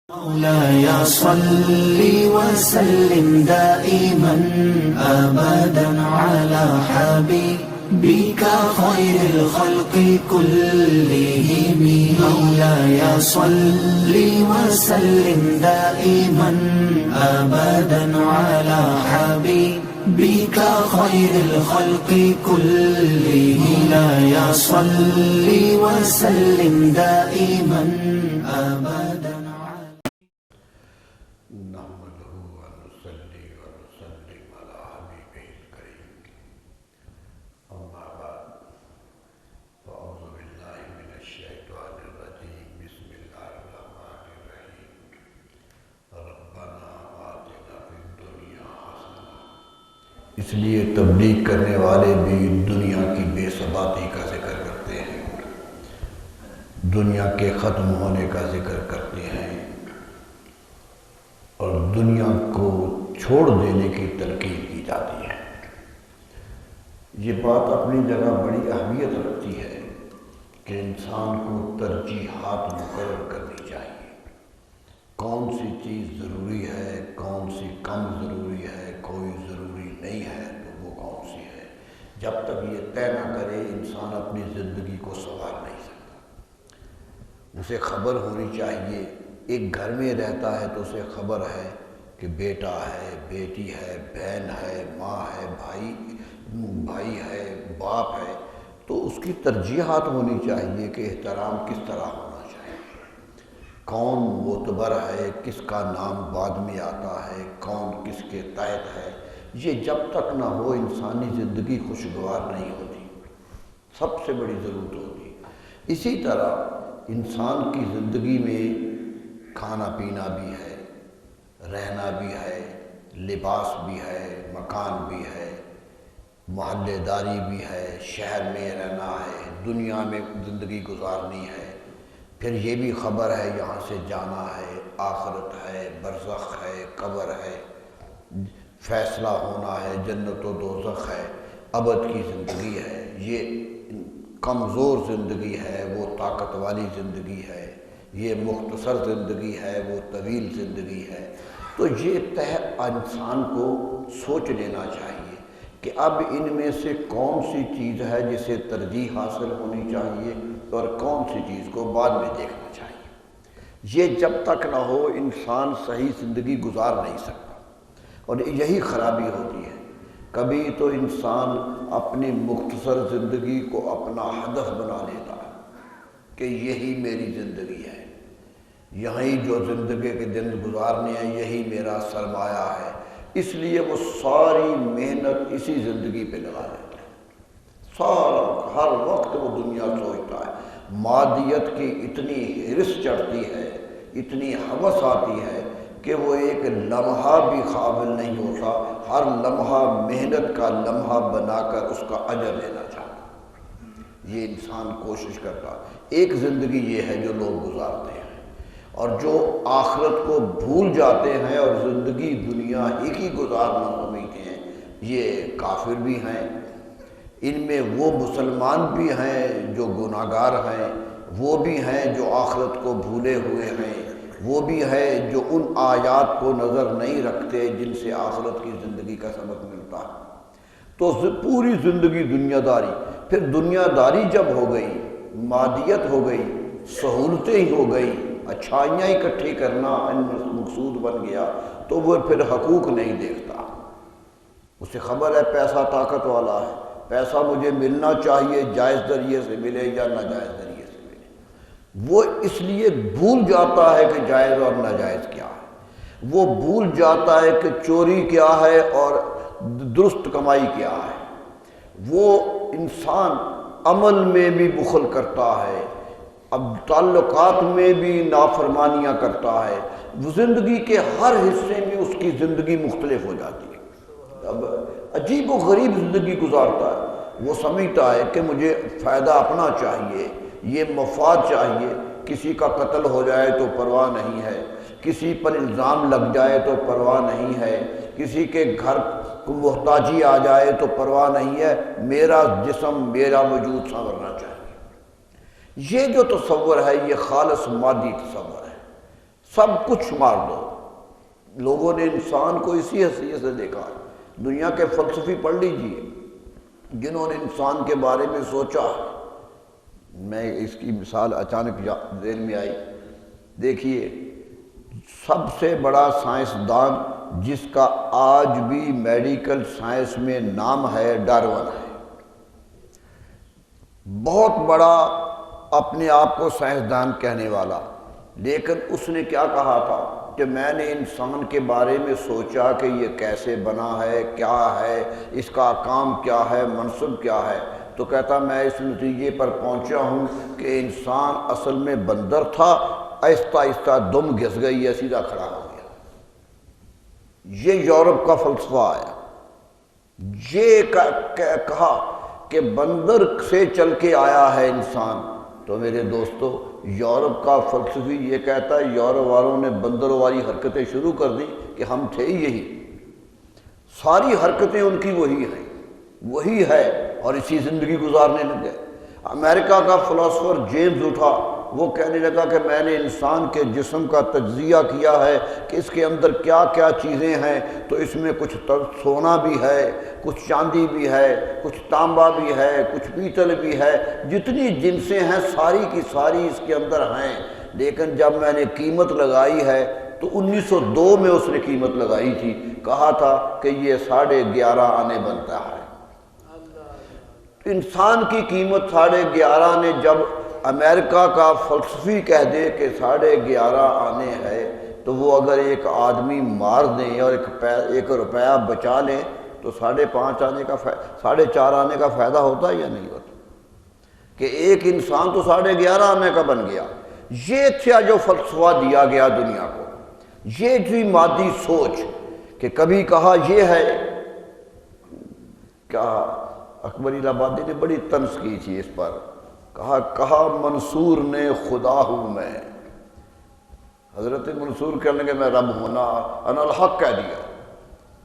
مولاي صل وسلم دائما أبدا على حبيبك خير الخلق كلهم. مولاي صل وسلم دائما أبدا على حبيبك خير الخلق كلهم. مولاي صل وسلم دائما أبدا. نحمده ونصلي ونسلم على حبيبه الكريم. أما بعد فأعوذ بالله من الشيطان الرجيم. بسم الله الرحمن الرحيم. ربنا آتنا في الدنيا حسنة. اس لیے تبلیغ کرنے والے بھی دنیا کی بے ثباتی کا ذکر کرتے ہیں، دنیا کے ختم ہونے کا ذکر کرتے ہیں اور دنیا کو چھوڑ دینے کی تلقین کی جاتی ہے۔ یہ بات اپنی جگہ بڑی اہمیت رکھتی ہے کہ انسان کو ترجیحات مقرر کرنی چاہیے، کون سی چیز ضروری ہے، کون سی کم ضروری ہے، کوئی ضروری نہیں ہے تو وہ کون سی ہے۔ جب تک یہ طے نہ کرے انسان اپنی زندگی کو سنوار نہیں سکتا۔ اسے خبر ہونی چاہیے، ایک گھر میں رہتا ہے تو اسے خبر ہے کہ بیٹا ہے، بیٹی ہے، بہن ہے، ماں ہے، بھائی ہے، باپ ہے، تو اس کی ترجیحات ہونی چاہیے کہ احترام کس طرح ہونا چاہیے، کون معتبر ہے، کس کا نام بعد میں آتا ہے، کون کس کے تحت ہے۔ یہ جب تک نہ ہو انسانی زندگی خوشگوار نہیں ہوتی، سب سے بڑی ضرورت ہوتی۔ اسی طرح انسان کی زندگی میں کھانا پینا بھی ہے، رہنا بھی ہے، لباس بھی ہے، مکان بھی ہے، محلے داری بھی ہے، شہر میں رہنا ہے، دنیا میں زندگی گزارنی ہے۔ پھر یہ بھی خبر ہے یہاں سے جانا ہے، آخرت ہے، برزخ ہے، قبر ہے، فیصلہ ہونا ہے، جنت و دوزخ ہے، ابد کی زندگی ہے۔ یہ کمزور زندگی ہے، وہ طاقت والی زندگی ہے، یہ مختصر زندگی ہے، وہ طویل زندگی ہے۔ تو یہ انسان کو سوچ لینا چاہیے کہ اب ان میں سے کون سی چیز ہے جسے ترجیح حاصل ہونی چاہیے اور کون سی چیز کو بعد میں دیکھنا چاہیے۔ یہ جب تک نہ ہو انسان صحیح زندگی گزار نہیں سکتا، اور یہی خرابی ہوتی ہے۔ کبھی تو انسان اپنی مختصر زندگی کو اپنا ہدف بنا لیتا ہے کہ یہی میری زندگی ہے، یہیں جو زندگی کے دن گزارنے ہیں یہی میرا سرمایہ ہے، اس لیے وہ ساری محنت اسی زندگی پہ لگا لیتا ہے۔ سارا ہر وقت وہ دنیا سوچتا ہے، مادیت کی اتنی ہرس چڑھتی ہے، اتنی ہوس آتی ہے کہ وہ ایک لمحہ بھی قابل نہیں ہوتا، ہر لمحہ محنت کا لمحہ بنا کر اس کا اجر لینا چاہتا۔ یہ انسان کوشش کرتا، ایک زندگی یہ ہے جو لوگ گزارتے ہیں، اور جو آخرت کو بھول جاتے ہیں اور زندگی دنیا ہی کی گزارنا سمجھتے ہیں، یہ کافر بھی ہیں۔ ان میں وہ مسلمان بھی ہیں جو گناہگار ہیں، وہ بھی ہیں جو آخرت کو بھولے ہوئے ہیں، وہ بھی ہیں جو ان آیات کو نظر نہیں رکھتے جن سے آخرت کی زندگی کا سبق ملتا ہے۔ تو پوری زندگی دنیا داری، پھر دنیا داری جب ہو گئی، مادیت ہو گئی، سہولتیں ہی ہو گئی، اچھائیاں اکٹھی کرنا مقصود بن گیا، تو وہ پھر حقوق نہیں دیکھتا۔ اسے خبر ہے پیسہ طاقت والا ہے، پیسہ مجھے ملنا چاہیے، جائز ذریعے سے ملے یا ناجائز ذریعے سے ملے۔ وہ اس لیے بھول جاتا ہے کہ جائز اور ناجائز کیا ہے، وہ بھول جاتا ہے کہ چوری کیا ہے اور درست کمائی کیا ہے۔ وہ انسان عمل میں بھی بخل کرتا ہے، اب تعلقات میں بھی نافرمانیاں کرتا ہے، وہ زندگی کے ہر حصے میں اس کی زندگی مختلف ہو جاتی ہے۔ اب عجیب و غریب زندگی گزارتا ہے، وہ سمجھتا ہے کہ مجھے فائدہ اپنا چاہیے، یہ مفاد چاہیے، کسی کا قتل ہو جائے تو پرواہ نہیں ہے، کسی پر الزام لگ جائے تو پرواہ نہیں ہے، کسی کے گھر کو محتاجی آ جائے تو پرواہ نہیں ہے، میرا جسم میرا وجود سنورنا چاہیے۔ یہ جو تصور ہے یہ خالص مادی تصور ہے۔ سب کچھ شمار دو۔ لوگوں نے انسان کو اسی حیثیت سے دیکھا ہے۔ دنیا کے فلسفی پڑھ لیجئے جنہوں نے انسان کے بارے میں سوچا۔ میں اس کی مثال اچانک ذہن میں آئی، دیکھیے سب سے بڑا سائنسدان جس کا آج بھی میڈیکل سائنس میں نام ہے ڈارون ہے، بہت بڑا اپنے آپ کو سائنسدان کہنے والا، لیکن اس نے کیا کہا تھا کہ میں نے انسان کے بارے میں سوچا کہ یہ کیسے بنا ہے، کیا ہے اس کا کام، کیا ہے منصب، کیا ہے، تو کہتا میں اس نتیجے پر پہنچا ہوں کہ انسان اصل میں بندر تھا، آہستہ آہستہ دم گھس گئی ہے، سیدھا کھڑا ہو گیا۔ یہ یورپ کا فلسفہ آیا، یہ کہا کہ بندر سے چل کے آیا ہے انسان۔ تو میرے دوستو یورپ کا فلسفی یہ کہتا ہے یورپ والوں نے بندر والی حرکتیں شروع کر دی کہ ہم تھے ہی یہی، ساری حرکتیں ان کی وہی ہیں، وہی ہے، اور اسی زندگی گزارنے لگے۔ امریکہ کا فلاسفر جیمز اٹھا، وہ کہنے لگا کہ میں نے انسان کے جسم کا تجزیہ کیا ہے کہ اس کے اندر کیا کیا چیزیں ہیں، تو اس میں کچھ سونا بھی ہے، کچھ چاندی بھی ہے، کچھ تانبا بھی ہے، کچھ پیتل بھی ہے، جتنی جنسیں ہیں ساری کی ساری اس کے اندر ہیں۔ لیکن جب میں نے قیمت لگائی ہے تو 1902 میں اس نے قیمت لگائی تھی، کہا تھا کہ یہ 11.5 آنے بنتا ہے۔ انسان کی قیمت 11.5 آنے، جب امریکہ کا فلسفی کہہ دے کہ 11.5 آنے ہے، تو وہ اگر ایک آدمی مار دیں اور 1 روپیہ بچا لیں تو 5.5 آنے کا 4.5 آنے کا فائدہ ہوتا ہے یا نہیں ہوتا؟ کہ ایک انسان تو 11.5 آنے کا بن گیا۔ یہ تھا جو فلسفہ دیا گیا دنیا کو، یہ تھی مادی سوچ، کہ کبھی کہا یہ ہے، کیا اکبر الہٰبادی نے بڑی طنز کی تھی اس پر، کہا منصور نے خدا ہوں میں، حضرت منصور کہنے لگے میں رب ہونا، انا الحق کہہ دیا،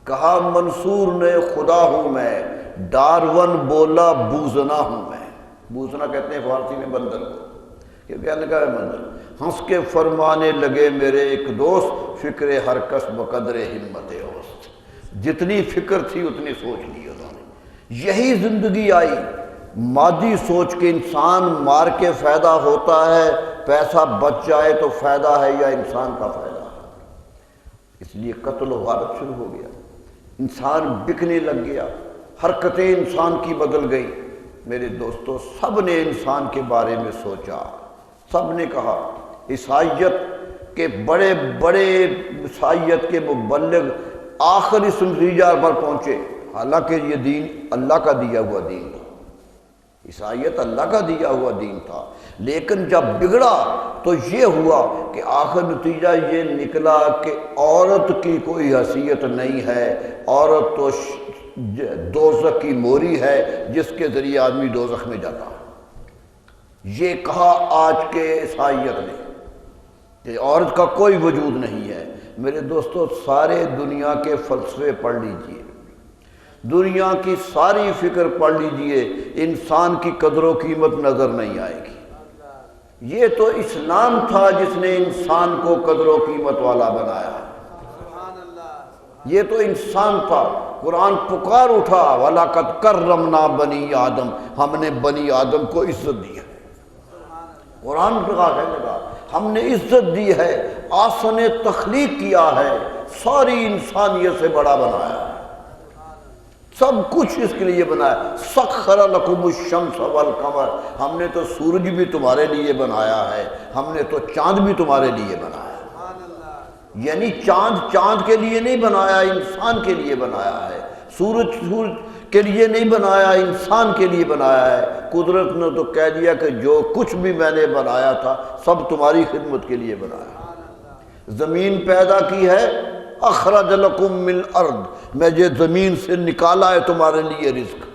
کہا منصور نے خدا ہوں میں، ڈارون بولا بوزنا ہوں میں۔ بوزنا کہتے ہیں فارسی میں بندر کو، کہ کہنے لگا ہے بندر۔ ہنس کے فرمانے لگے میرے ایک دوست، فکر ہر کس بقدر ہمت اوست، جتنی فکر تھی اتنی سوچ لی انہوں نے۔ یہی زندگی آئی، مادی سوچ کے انسان مار کے فائدہ ہوتا ہے، پیسہ بچ جائے تو فائدہ ہے یا انسان کا فائدہ ہے؟ اس لیے قتل و غارت شروع ہو گیا، انسان بکنے لگ گیا، حرکتیں انسان کی بدل گئی۔ میرے دوستو سب نے انسان کے بارے میں سوچا، سب نے کہا، عیسائیت کے بڑے بڑے عیسائیت کے مبلغ آخر اس نتیجہ پر پہنچے، حالانکہ یہ دین اللہ کا دیا ہوا دین تھا، عیسائیت اللہ کا دیا ہوا دین تھا، لیکن جب بگڑا تو یہ ہوا کہ آخر نتیجہ یہ نکلا کہ عورت کی کوئی حیثیت نہیں ہے، عورت تو دوزخ کی موری ہے جس کے ذریعے آدمی دوزخ میں جاتا ہے۔ یہ کہا آج کے عیسائیت نے کہ عورت کا کوئی وجود نہیں ہے۔ میرے دوستو سارے دنیا کے فلسفے پڑھ لیجئے، دنیا کی ساری فکر پڑھ لیجئے، انسان کی قدر و قیمت نظر نہیں آئے گی۔ یہ تو اسلام تھا جس نے انسان کو قدر و قیمت والا بنایا، یہ تو انسان تھا۔ قرآن پکار اٹھا وَلَقَدْ كَرَّمْنَا بَنِي آدم، ہم نے بنی آدم کو عزت دی ہے۔ قرآن کہنے لگا ہم نے عزت دی ہے، آسن تخلیق کیا ہے، ساری انسانیت سے بڑا بنایا ہے، سب کچھ اس کے لیے بنایا۔ سخر لکم الشمس والقمر، ہم نے تو سورج بھی تمہارے لیے بنایا ہے، ہم نے تو چاند بھی تمہارے لیے بنایا ہے۔ یعنی چاند کے لیے نہیں بنایا، انسان کے لیے بنایا ہے۔ سورج کے لیے نہیں بنایا، انسان کے لیے بنایا ہے۔ قدرت نے تو کہہ دیا کہ جو کچھ بھی میں نے بنایا تھا سب تمہاری خدمت کے لیے بنایا۔ زمین پیدا کی ہے، اخرج لکم من الارض، میں یہ زمین سے نکالا ہے تمہارے لیے رزق،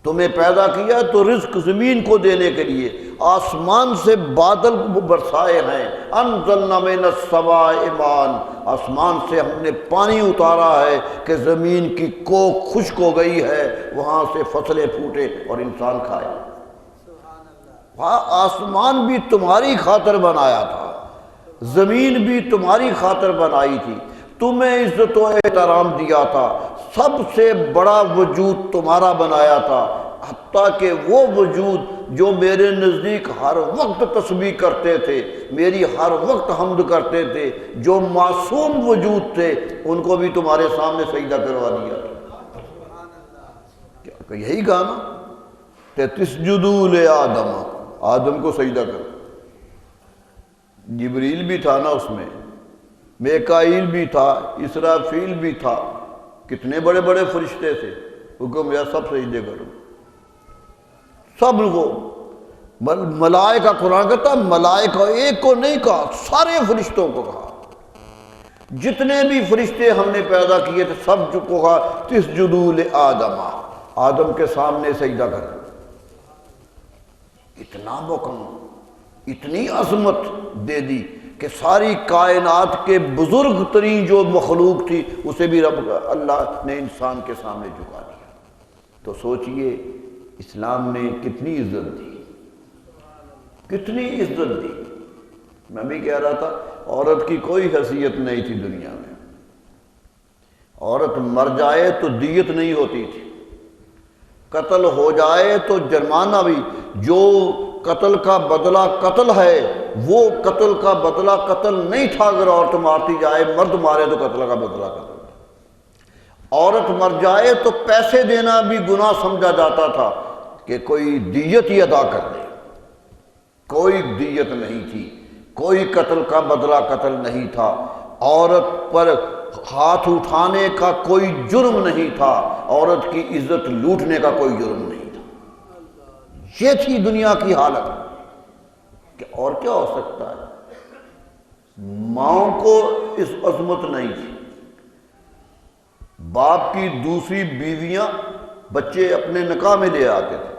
تمہیں پیدا کیا تو رزق زمین کو دینے کے لیے، آسمان سے بادل برسائے ہیں، انزلنا من السماء ماء، آسمان سے ہم نے پانی اتارا ہے کہ زمین کی کوکھ خشک ہو گئی ہے، وہاں سے فصلیں پھوٹے اور انسان کھائے۔ وہاں آسمان بھی تمہاری خاطر بنایا تھا، زمین بھی تمہاری خاطر بنائی تھی، تمہیں عزت و احترام دیا تھا، سب سے بڑا وجود تمہارا بنایا تھا، حتیٰ کہ وہ وجود جو میرے نزدیک ہر وقت تسبیح کرتے تھے، میری ہر وقت حمد کرتے تھے، جو معصوم وجود تھے، ان کو بھی تمہارے سامنے سجدہ کروا دیا تھا۔ کیا یہی گانا کہ تسجدوا لآدم، آدم کو سجدہ کرو۔ جبریل بھی تھا نا اس میں، میکائیل بھی تھا، اسرافیل بھی تھا، کتنے بڑے بڑے فرشتے تھے، حکم یا سب سجدے کرو، سب کو۔ ملائکہ، قرآن کہتا ہے ملائکہ ایک کو نہیں کہا، سارے فرشتوں کو کہا، جتنے بھی فرشتے ہم نے پیدا کیے تھے سب کو کہا تسجدوا لآدم، آدم کے سامنے سجدہ کرو۔ اتنا حکم، اتنی عظمت دے دی کہ ساری کائنات کے بزرگ ترین جو مخلوق تھی اسے بھی رب اللہ نے انسان کے سامنے جھکا دیا۔ تو سوچئے اسلام نے کتنی عزت دی، کتنی عزت دی۔ میں بھی کہہ رہا تھا عورت کی کوئی حیثیت نہیں تھی دنیا میں، عورت مر جائے تو دیت نہیں ہوتی تھی، قتل ہو جائے تو جرمانہ بھی، جو قتل کا بدلہ قتل ہے وہ قتل کا بدلہ قتل نہیں تھا۔ اگر عورت مارتی جائے، مرد مارے تو قتل کا بدلہ قتل، عورت مر جائے تو پیسے دینا بھی گناہ سمجھا جاتا تھا کہ کوئی دیت ہی ادا کر دے، کوئی دیت نہیں تھی، کوئی قتل کا بدلہ قتل نہیں تھا، عورت پر ہاتھ اٹھانے کا کوئی جرم نہیں تھا، عورت کی عزت لوٹنے کا کوئی جرم نہیں تھا۔ یہ تھی دنیا کی حالت کہ اور کیا ہو سکتا ہے۔ ماؤں کو اس عظمت نہیں تھی، باپ کی دوسری بیویاں بچے اپنے نکاح میں لے آتے تھے،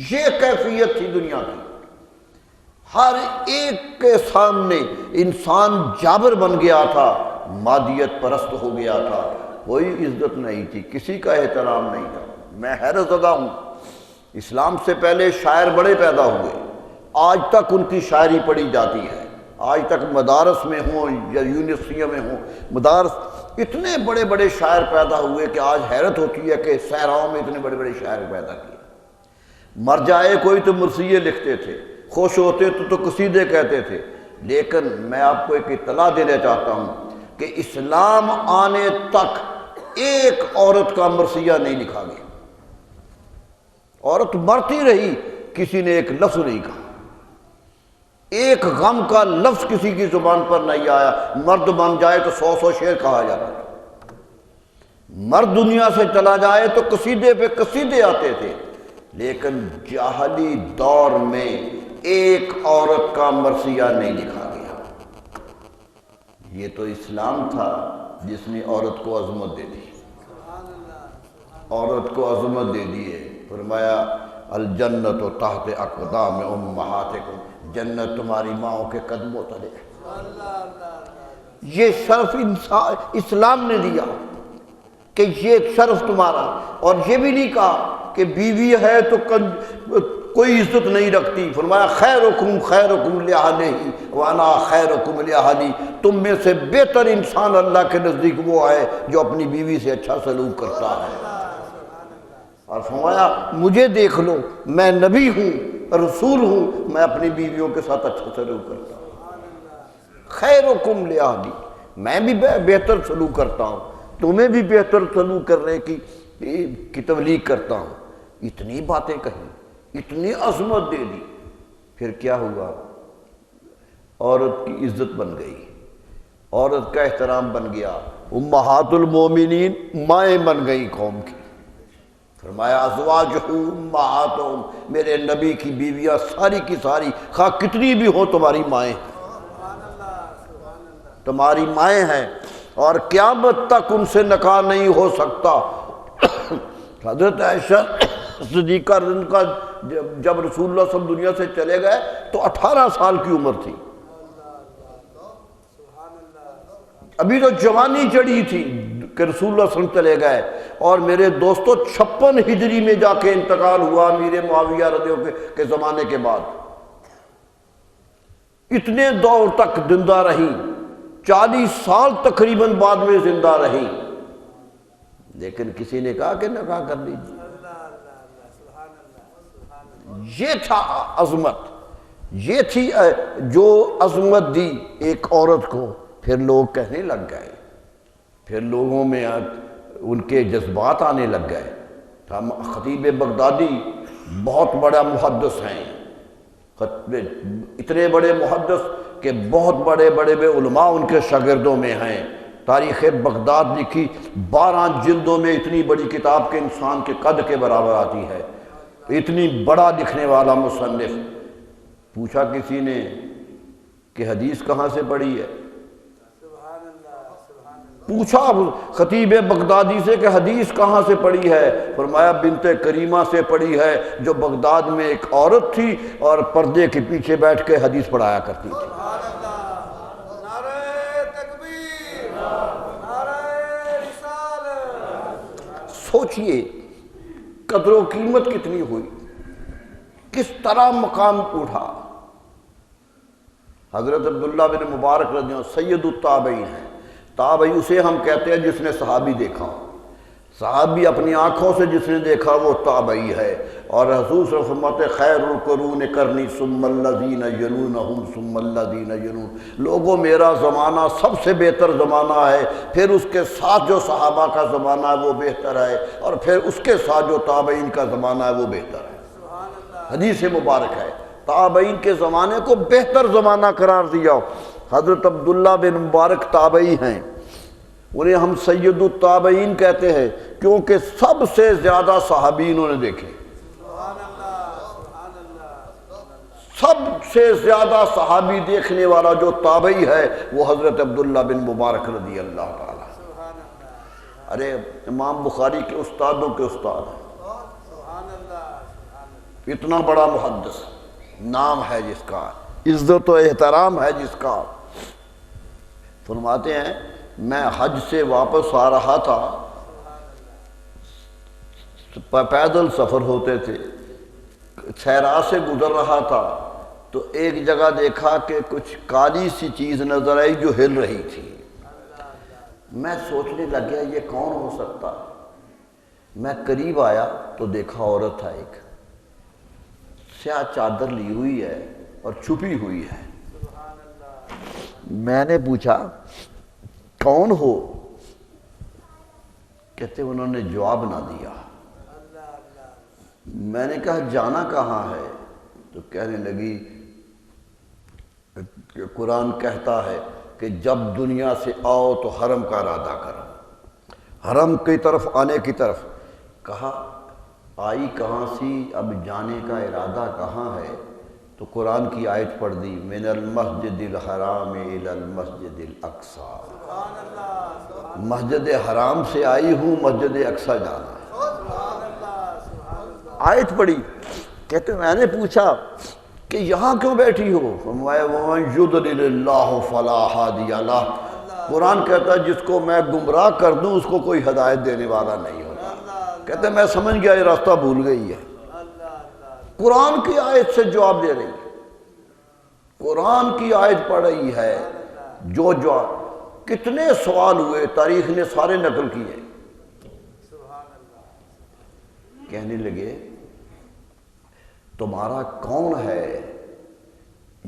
یہ کیفیت تھی دنیا کی۔ ہر ایک کے سامنے انسان جابر بن گیا تھا، مادیت پرست ہو گیا تھا، کوئی عزت نہیں تھی، کسی کا احترام نہیں تھا۔ میں حیرت زدہ ہوں، اسلام سے پہلے شاعر بڑے پیدا ہوئے، آج تک ان کی شاعری پڑھی جاتی ہے، آج تک مدارس میں ہوں یا یونیورسٹیوں میں ہوں، مدارس اتنے بڑے بڑے شاعر پیدا ہوئے کہ آج حیرت ہوتی ہے کہ صحراؤں میں اتنے بڑے بڑے شاعر پیدا کیے۔ مر جائے کوئی تو مرثیے لکھتے تھے، خوش ہوتے تو قصیدے کہتے تھے، لیکن میں آپ کو ایک اطلاع دینا چاہتا ہوں کہ اسلام آنے تک ایک عورت کا مرثیہ نہیں لکھا گیا، عورت مرتی رہی، کسی نے ایک لفظ نہیں کہا، ایک غم کا لفظ کسی کی زبان پر نہیں آیا۔ مرد بن جائے تو 100 شعر کہا جاتا تھا، مرد دنیا سے چلا جائے تو قصیدے پہ قصیدے آتے تھے، لیکن جاہلی دور میں ایک عورت کا مرثیہ نہیں لکھا گیا۔ یہ تو اسلام تھا جس نے عورت کو عظمت دے دی، عورت کو عظمت دے دیے۔ فرمایا الجنت تحت اقدام امہاتکم، جنت تمہاری ماؤں کے قدموں تلے۔ یہ شرف اسلام نے دیا کہ یہ شرف تمہارا، اور یہ بھی نہیں کہا کہ بیوی ہے تو کوئی عزت نہیں رکھتی۔ فرمایا خیرکم خیرکم لأہلہ وانا خیرکم لأہلی، تم میں سے بہتر انسان اللہ کے نزدیک وہ ہے جو اپنی بیوی سے اچھا سلوک کرتا ہے۔ اور فرمایا مجھے دیکھ لو، میں نبی ہوں، رسول ہوں، میں اپنی بیویوں کے ساتھ اچھا سلوک کرتا ہوں۔ خیرکم لأہلی، میں بھی بہتر سلوک کرتا ہوں، تمہیں بھی بہتر سلوک کرنے کی تبلیغ کرتا ہوں۔ اتنی باتیں کہیں، اتنی عظمت دے دی، پھر کیا ہوا؟ عورت کی عزت بن گئی، عورت کا احترام بن گیا، امہات المومنین مائیں بن گئی قوم کی۔ فرمایا ازواجہ امہاتہم، میرے نبی کی بیویاں ساری کی ساری خواہ کتنی بھی ہوں تمہاری مائیں، تمہاری مائیں ہیں، اور قیامت تک ان سے نکاح نہیں ہو سکتا۔ حضرت عائشہ صدیقہ کا جب رسول اللہ صلی اللہ علیہ وسلم دنیا سے چلے گئے تو 18 سال کی عمر تھی، ابھی تو جوانی چڑھی تھی کہ رسول اللہ صلی اللہ علیہ وسلم چلے گئے، اور میرے دوستو 56 ہجری میں جا کے انتقال ہوا امیر معاویہ رضی اللہ عنہ کے زمانے کے بعد۔ اتنے دور تک زندہ رہی، 40 سال تقریباً بعد میں زندہ رہی، لیکن کسی نے کہا کہ نکاح کر لیجیے۔ یہ تھا عظمت، یہ تھی جو عظمت دی ایک عورت کو۔ پھر لوگ کہنے لگ گئے، پھر لوگوں میں ان کے جذبات آنے لگ گئے۔ خطیب بغدادی بہت بڑا محدث ہیں، اتنے بڑے محدث کہ بہت بڑے بڑے علماء ان کے شاگردوں میں ہیں۔ تاریخ بغداد لکھی 12 جلدوں میں، اتنی بڑی کتاب کے انسان کے قد کے برابر آتی ہے، اتنی بڑا لکھنے والا مصنف۔ پوچھا کسی نے کہ حدیث کہاں سے پڑھی ہے؟ پوچھا خطیب بغدادی سے کہ حدیث کہاں سے پڑھی ہے؟ فرمایا بنت کریمہ سے پڑھی ہے، جو بغداد میں ایک عورت تھی اور پردے کے پیچھے بیٹھ کے حدیث پڑھایا کرتی تھی۔ سوچئے قدر و قیمت کتنی ہوئی، کس طرح مقام اٹھا۔ حضرت عبداللہ بن مبارک رضی اللہ عنہ سید التابعین ہیں۔ تابعی اسے ہم کہتے ہیں جس نے صحابی دیکھا، صحابی اپنی آنکھوں سے جس نے دیکھا وہ تابعی ہے۔ اور حضور صلی اللہ علیہ وسلم فرماتے خیر القرون قرنی ثم الذین یلونہم ثم الذین یلون، لوگوں میرا زمانہ سب سے بہتر زمانہ ہے، پھر اس کے ساتھ جو صحابہ کا زمانہ ہے وہ بہتر ہے، اور پھر اس کے ساتھ جو تابعین کا زمانہ ہے وہ بہتر ہے۔ حدیث مبارک ہے، تابعین کے زمانے کو بہتر زمانہ قرار دیا۔ حضرت عبداللہ بن مبارک تابعی ہیں، انہیں ہم سید التابعین کہتے ہیں کیونکہ سب سے زیادہ صحابی انہوں نے دیکھے۔ سب سے زیادہ صحابی دیکھنے والا جو تابعی ہے وہ حضرت عبداللہ بن مبارک رضی اللہ تعالیٰ۔ ارے امام بخاری کے استادوں کے استاد ہیں، اتنا بڑا محدث، نام ہے جس کا، عزت و احترام ہے جس کا۔ فرماتے ہیں میں حج سے واپس آ رہا تھا، پیدل سفر ہوتے تھے، صحرا سے گزر رہا تھا تو ایک جگہ دیکھا کہ کچھ کالی سی چیز نظر آئی جو ہل رہی تھی۔ میں سوچنے لگ گیا یہ کون ہو سکتا؟ میں قریب آیا تو دیکھا عورت تھا، ایک سیاہ چادر لی ہوئی ہے اور چھپی ہوئی ہے۔ میں نے پوچھا کون ہو؟ کہتے انہوں نے جواب نہ دیا۔ میں نے کہا جانا کہاں ہے؟ تو کہنے لگی کہ قرآن کہتا ہے کہ جب دنیا سے آؤ تو حرم کا ارادہ کرو۔ حرم کی طرف آنے کی طرف کہا آئی کہاں سی، اب جانے کا ارادہ کہاں ہے؟ تو قرآن کی آیت پڑھ دی من المسجد الحرام الی المسجد الاقصی، مسجد حرام سے آئی ہوں مسجد اقصی جانا ہے۔ آیت پڑھی، کہتے میں نے پوچھا کہ یہاں کیوں بیٹھی ہو؟ فرمایا وَمَن يُضْلِلِ اللَّهُ فَلَا هَادِيَ لَهُ، قرآن کہتا ہے جس کو میں گمراہ کر دوں اس کو کوئی ہدایت دینے والا نہیں ہوتا۔ کہتے میں سمجھ گیا یہ راستہ بھول گئی ہے۔ قرآن کی آیت سے جواب دے رہی ہے، قرآن کی آیت پڑھ رہی ہے، جو کتنے سوال ہوئے تاریخ نے سارے نقل کیے۔ کہنے لگے تمہارا کون ہے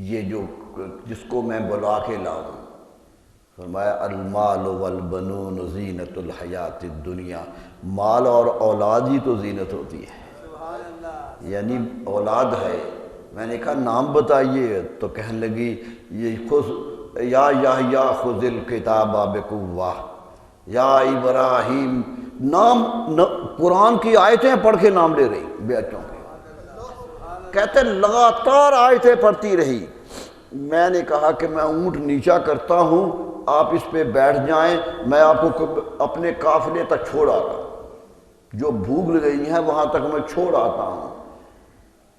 یہ جو جس کو میں بلا کے لاؤں؟ فرمایا المال والبنون زینت الحیات الدنیا، مال اور اولاد ہی تو زینت ہوتی ہے، یعنی اولاد ہے۔ میں نے کہا نام بتائیے، تو کہنے لگی یہ یا یحییٰ خذ الکتاب بقوہ، یا ابراہیم، نام قرآن کی آیتیں پڑھ کے نام لے رہی بیٹوں کے۔ کہتے لگاتار آیتیں پڑھتی رہی۔ میں نے کہا کہ میں اونٹ نیچا کرتا ہوں، آپ اس پہ بیٹھ جائیں، میں آپ کو اپنے قافلے تک چھوڑ آتا ہوں، جو بھوک گئی ہیں وہاں تک میں چھوڑ آتا ہوں۔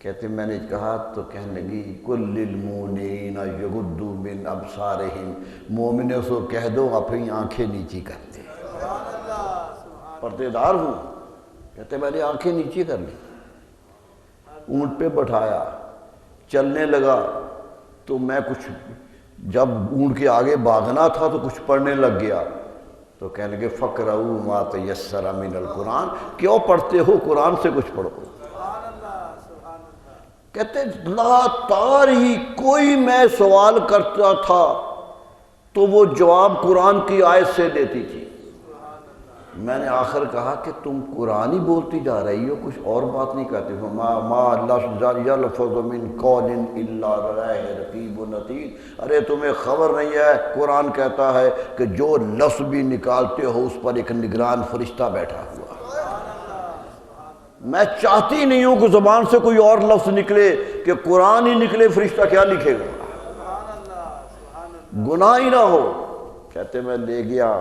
کہتے میں نے کہا تو کہنے لگی کل للمؤمنین یغضوا من ابصارہم، مومنوں سے کہہ دو اپنی آنکھیں نیچی کر دیں۔ پردے دار ہوں، کہتے میں نے آنکھیں نیچی کر لی، اونٹ پہ بٹھایا، چلنے لگا، تو میں کچھ جب اونٹ کے آگے بھاگنا تھا تو کچھ پڑھنے لگ گیا، تو کہنے لگے فَقْرَؤُوا مَا تَيَسَّرَ مِنَ الْقُرْآنِ، کیوں پڑھتے ہو؟ قرآن سے کچھ پڑھو۔ کہتے لا تار ہی کوئی میں سوال کرتا تھا تو وہ جواب قرآن کی آیت سے دیتی تھی۔ میں نے آخر کہا کہ تم قرآن ہی بولتی جا رہی ہو، کچھ اور بات نہیں کہتے ہو۔ ما یلفظ من قول الا لدیہ رقیب عتید، ارے تمہیں خبر نہیں ہے، قرآن کہتا ہے کہ جو لفظ بھی نکالتے ہو اس پر ایک نگران فرشتہ بیٹھا ہوا۔ میں چاہتی نہیں ہوں کہ زبان سے کوئی اور لفظ نکلے، کہ قرآن ہی نکلے، فرشتہ کیا لکھے گا، گناہ ہی نہ ہو۔ کہتے میں لے گیا،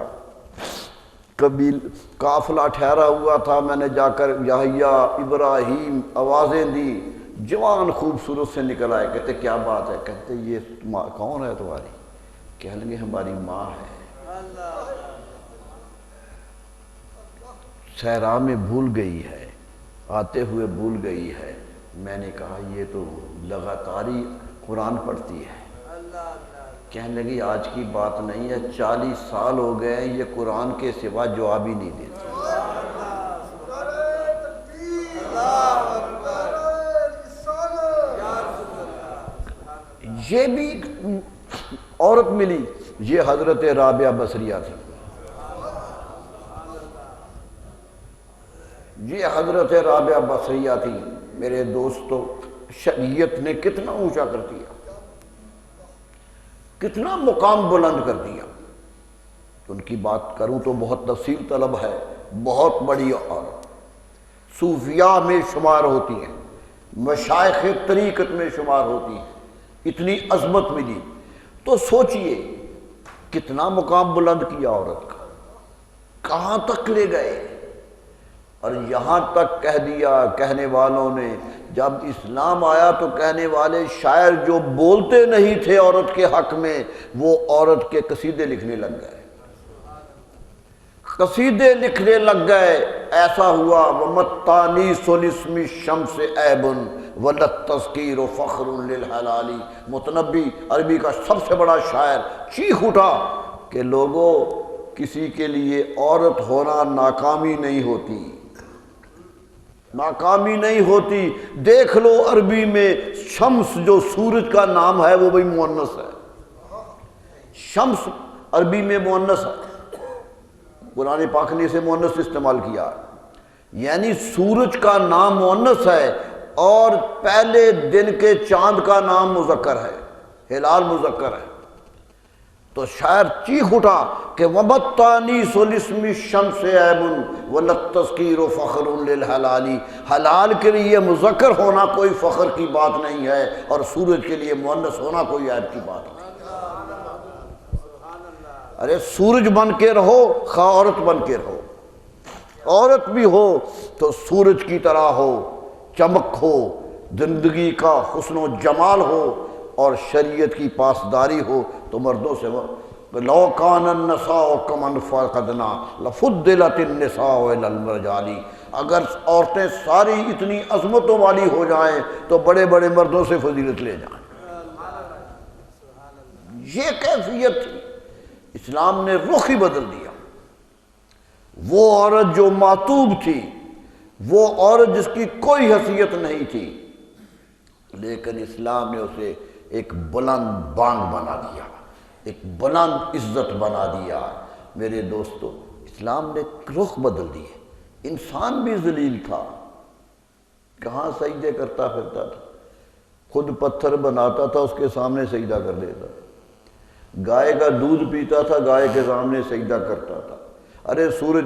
کبھی قافلہ ٹھہرا ہوا تھا، میں نے جا کر یحییٰ ابراہیم آوازیں دی، جوان خوبصورت سے نکل آئے۔ کہتے کیا بات ہے؟ کہتے یہ کون ہے تمہاری؟ کہنے لگے ہماری ماں ہے، صحرا میں بھول گئی ہے، آتے ہوئے بھول گئی ہے۔ میں نے کہا یہ تو لگاتار ہی قرآن پڑھتی ہے۔ کہنے لگی آج کی بات نہیں ہے، 40 سال ہو گئے ہیں یہ قرآن کے سوا جواب ہی نہیں دیتی۔ یہ بھی عورت ملی، یہ حضرت رابعہ بصریہ تھی۔ یہ حضرت رابعہ بصریہ تھی۔ میرے دوستو، شریعت نے کتنا اونچا کر دیا، کتنا مقام بلند کر دیا۔ ان کی بات کروں تو بہت تفصیل طلب ہے، بہت بڑی عورت، صوفیاء میں شمار ہوتی ہیں، مشائخ طریقت میں شمار ہوتی ہیں، اتنی عظمت ملی۔ تو سوچئے کتنا مقام بلند کیا عورت کا، کہاں تک لے گئے، اور یہاں تک کہہ دیا کہنے والوں نے، جب اسلام آیا تو کہنے والے شاعر جو بولتے نہیں تھے عورت کے حق میں، وہ عورت کے قصیدے لکھنے لگ گئے، قصیدے لکھنے لگ گئے۔ ایسا ہوا وَمَتَّانِيسُ الِاسْمِ الشَّمْسِ عَیْبٌ وَلَلتَّذْکِیرُ فَخْرٌ لِلْحَلَالِ۔ متنبی عربی کا سب سے بڑا شاعر چیخ اٹھا کہ لوگوں، کسی کے لیے عورت ہونا ناکامی نہیں ہوتی، ناکامی نہیں ہوتی۔ دیکھ لو عربی میں شمس جو سورج کا نام ہے وہ بھی مؤنث ہے، شمس عربی میں مؤنث ہے، قرآن پاک نے اسے مؤنث استعمال کیا، یعنی سورج کا نام مؤنث ہے اور پہلے دن کے چاند کا نام مذکر ہے، ہلال مذکر ہے۔ تو شاعر چیخ اٹھا کہ وَمَتَّانِيسُ الِاسْمِ الشَّمْسِ عَیْبٌ وَلَلتَّذْکِیرُ فَخْرٌ لِلْحَلَالِ۔ حلال کے لیے مذکر ہونا کوئی فخر کی بات نہیں ہے، اور سورج کے لیے مؤنث ہونا کوئی عیب کی بات نہیں۔ ارے سورج بن کے رہو، خواہ عورت بن کے رہو، عورت بھی ہو تو سورج کی طرح ہو، چمک ہو، زندگی کا حسن و جمال ہو، اور شریعت کی پاسداری ہو تو مردوں سے لو کان النساء کمن فقدنا لفضلت النساء الی الرجال۔ اگر عورتیں ساری اتنی عظمتوں والی ہو جائیں تو بڑے بڑے مردوں سے فضیلت لے جائیں۔ یہ کیفیت تھی، اسلام نے رخ ہی بدل دیا۔ وہ عورت جو معتوب تھی، وہ عورت جس کی کوئی حیثیت نہیں تھی، لیکن اسلام نے اسے ایک بلند بانگ بنا دیا، ایک بلند عزت بنا دیا۔ میرے دوستو، اسلام نے رخ بدل دیے۔ انسان بھی ذلیل تھا، کہاں سجدے کرتا پھرتا تھا، خود پتھر بناتا تھا، اس کے سامنے سجدہ کر دیتا تھا، گائے کا دودھ پیتا تھا، گائے کے سامنے سجدہ کرتا تھا۔ ارے سورج،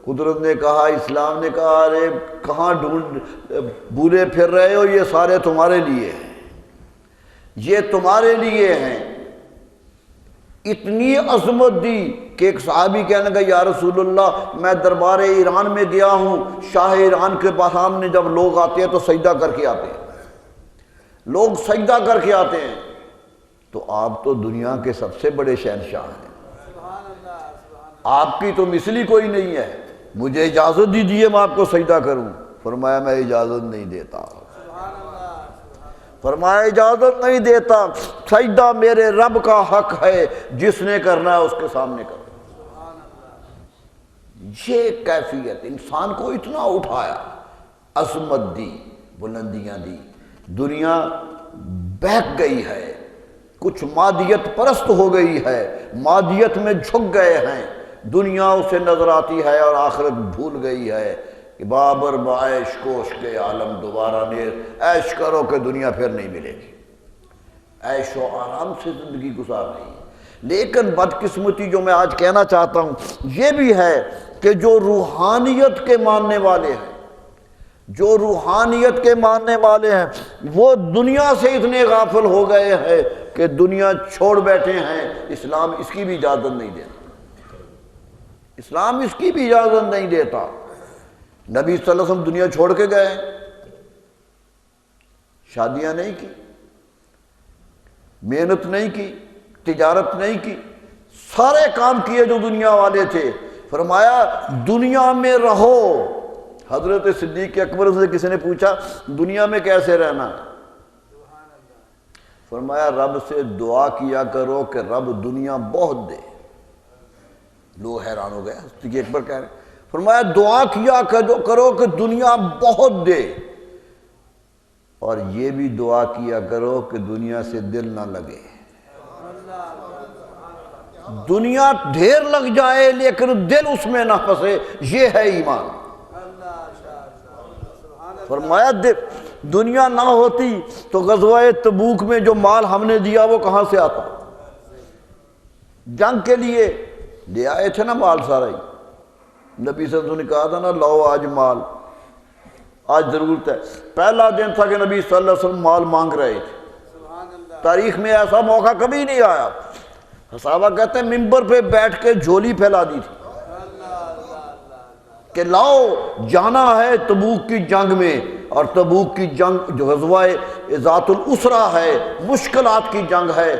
قدرت نے کہا، اسلام نے کہا، ارے کہاں بھولے پھر رہے ہو، یہ سارے تمہارے لیے ہیں، یہ تمہارے لیے ہیں۔ اتنی عظمت دی کہ ایک صحابی کہنے لگا، یا رسول اللہ میں دربار ایران میں گیا ہوں، شاہ ایران کے سامنے جب لوگ آتے ہیں تو سجدہ کر کے آتے ہیں، لوگ سجدہ کر کے آتے ہیں، تو آپ تو دنیا کے سب سے بڑے شہنشاہ ہیں، آپ کی تو مثلی کوئی نہیں ہے، مجھے اجازت دیجیے میں آپ کو سجدہ کروں۔ فرمایا میں اجازت نہیں دیتا۔ فرمایا اجازت نہیں دیتا، سجدہ میرے رب کا حق ہے، جس نے کرنا ہے اس کے سامنے کرو۔ یہ کیفیت انسان کو اتنا اٹھایا، عظمت دی، بلندیاں دی۔ دنیا بہک گئی ہے، کچھ مادیت پرست ہو گئی ہے، مادیت میں جھک گئے ہیں، دنیا اسے نظر آتی ہے اور آخرت بھول گئی ہے کہ بابر بعیش کوش کے عالم دوبارہ نیر، عیش کرو کہ دنیا پھر نہیں ملے گی، عیش و آرام سے زندگی گزار رہی ہے۔ لیکن بدقسمتی جو میں آج کہنا چاہتا ہوں یہ بھی ہے کہ جو روحانیت کے ماننے والے ہیں، جو روحانیت کے ماننے والے ہیں، وہ دنیا سے اتنے غافل ہو گئے ہیں کہ دنیا چھوڑ بیٹھے ہیں۔ اسلام اس کی بھی اجازت نہیں دیتا، اسلام اس کی بھی اجازت نہیں دیتا۔ نبی صلی اللہ علیہ وسلم دنیا چھوڑ کے گئے، شادیاں نہیں کی، محنت نہیں کی، تجارت نہیں کی، سارے کام کیے جو دنیا والے تھے۔ فرمایا دنیا میں رہو۔ حضرت صدیق اکبر سے کسی نے پوچھا دنیا میں کیسے رہنا ہے؟ فرمایا رب سے دعا کیا کرو کہ رب دنیا بہت دے۔ لوگ حیران ہو گئے، صدیق اکبر کہہ رہے ہیں، فرمایا دعا کیا کرو کہ دنیا بہت دے، اور یہ بھی دعا کیا کرو کہ دنیا سے دل نہ لگے۔ دنیا ڈھیر لگ جائے لیکن دل اس میں نہ پھنسے، یہ ہے ایمان۔ فرمایا دنیا نہ ہوتی تو غزوہ تبوک میں جو مال ہم نے دیا وہ کہاں سے آتا؟ جنگ کے لیے لے آئے تھے نا مال سارا ہی۔ نبی صلی اللہ علیہ وسلم نے کہا تھا نا لاؤ آج مال، آج ضرورت ہے۔ پہلا دن تھا کہ نبی صلی اللہ علیہ وسلم مال مانگ رہے تھے، تاریخ میں ایسا موقع کبھی نہیں آیا۔ صحابہ کہتے ہیں ممبر پہ بیٹھ کے جھولی پھیلا دی تھی کہ لاؤ جانا ہے تبوک کی جنگ میں، اور تبوک کی جنگ جو غزوہ ذات العسرہ ہے، مشکلات کی جنگ ہے،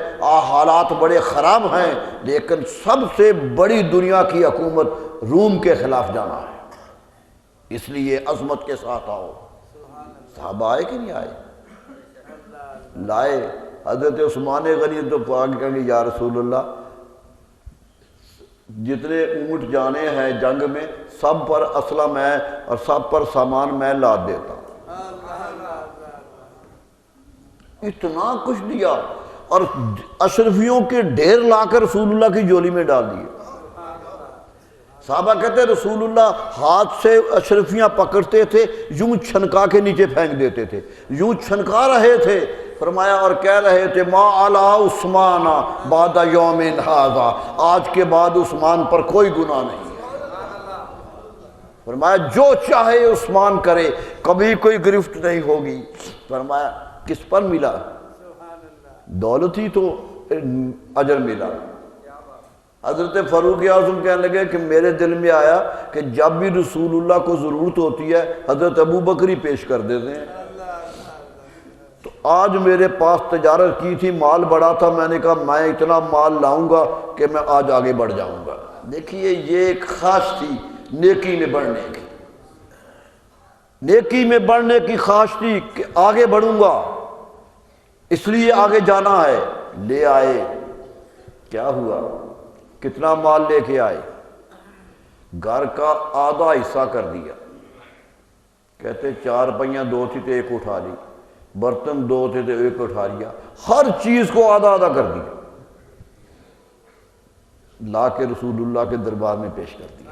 حالات بڑے خراب ہیں، لیکن سب سے بڑی دنیا کی حکومت روم کے خلاف جانا ہے، اس لیے عظمت کے ساتھ آؤ۔ صحابہ آئے کہ نہیں آئے؟ لائے۔ حضرت عثمان غنی تو آگے کہیں گے یا رسول اللہ جتنے اونٹ جانے ہیں جنگ میں سب پر اسلحہ میں اور سب پر سامان میں لاد دیتا ہوں۔ اتنا کچھ دیا اور اشرفیوں کے ڈھیر لا کر رسول اللہ کی جولی میں ڈال دیے۔ صحابہ کہتے ہیں رسول اللہ ہاتھ سے اشرفیاں پکڑتے تھے، یوں چھنکا کے نیچے پھینک دیتے تھے، یوں چھنکا رہے تھے۔ فرمایا اور کہہ رہے تھے ما علی عثمان بعد یوم ھذا، آج کے بعد عثمان پر کوئی گناہ نہیں ہے۔ فرمایا جو چاہے عثمان کرے، کبھی کوئی گرفت نہیں ہوگی۔ فرمایا کس پر ملا؟ دولت ہی تو اجر ملا۔ حضرت فاروق اعظم کہنے لگے کہ میرے دل میں آیا کہ جب بھی رسول اللہ کو ضرورت ہوتی ہے حضرت ابو بکر ہی پیش کر دیتے ہیں۔ تو آج میرے پاس تجارت کی تھی، مال بڑا تھا، میں نے کہا میں اتنا مال لاؤں گا کہ میں آج آگے بڑھ جاؤں گا۔ دیکھیے یہ ایک خواہش تھی نیکی میں بڑھنے کی، نیکی میں بڑھنے کی خواہش تھی کہ آگے بڑھوں گا، اس لیے آگے جانا ہے۔ لے آئے، کیا ہوا؟ کتنا مال لے کے آئے؟ گھر کا آدھا حصہ کر دیا۔ کہتے 4 پہیاں 2 تھی تو 1 اٹھا لی، برتن 2 تھے تو 1 اٹھا لیا، ہر چیز کو آدھا آدھا کر دیا، لا کے رسول اللہ کے دربار میں پیش کر دیا۔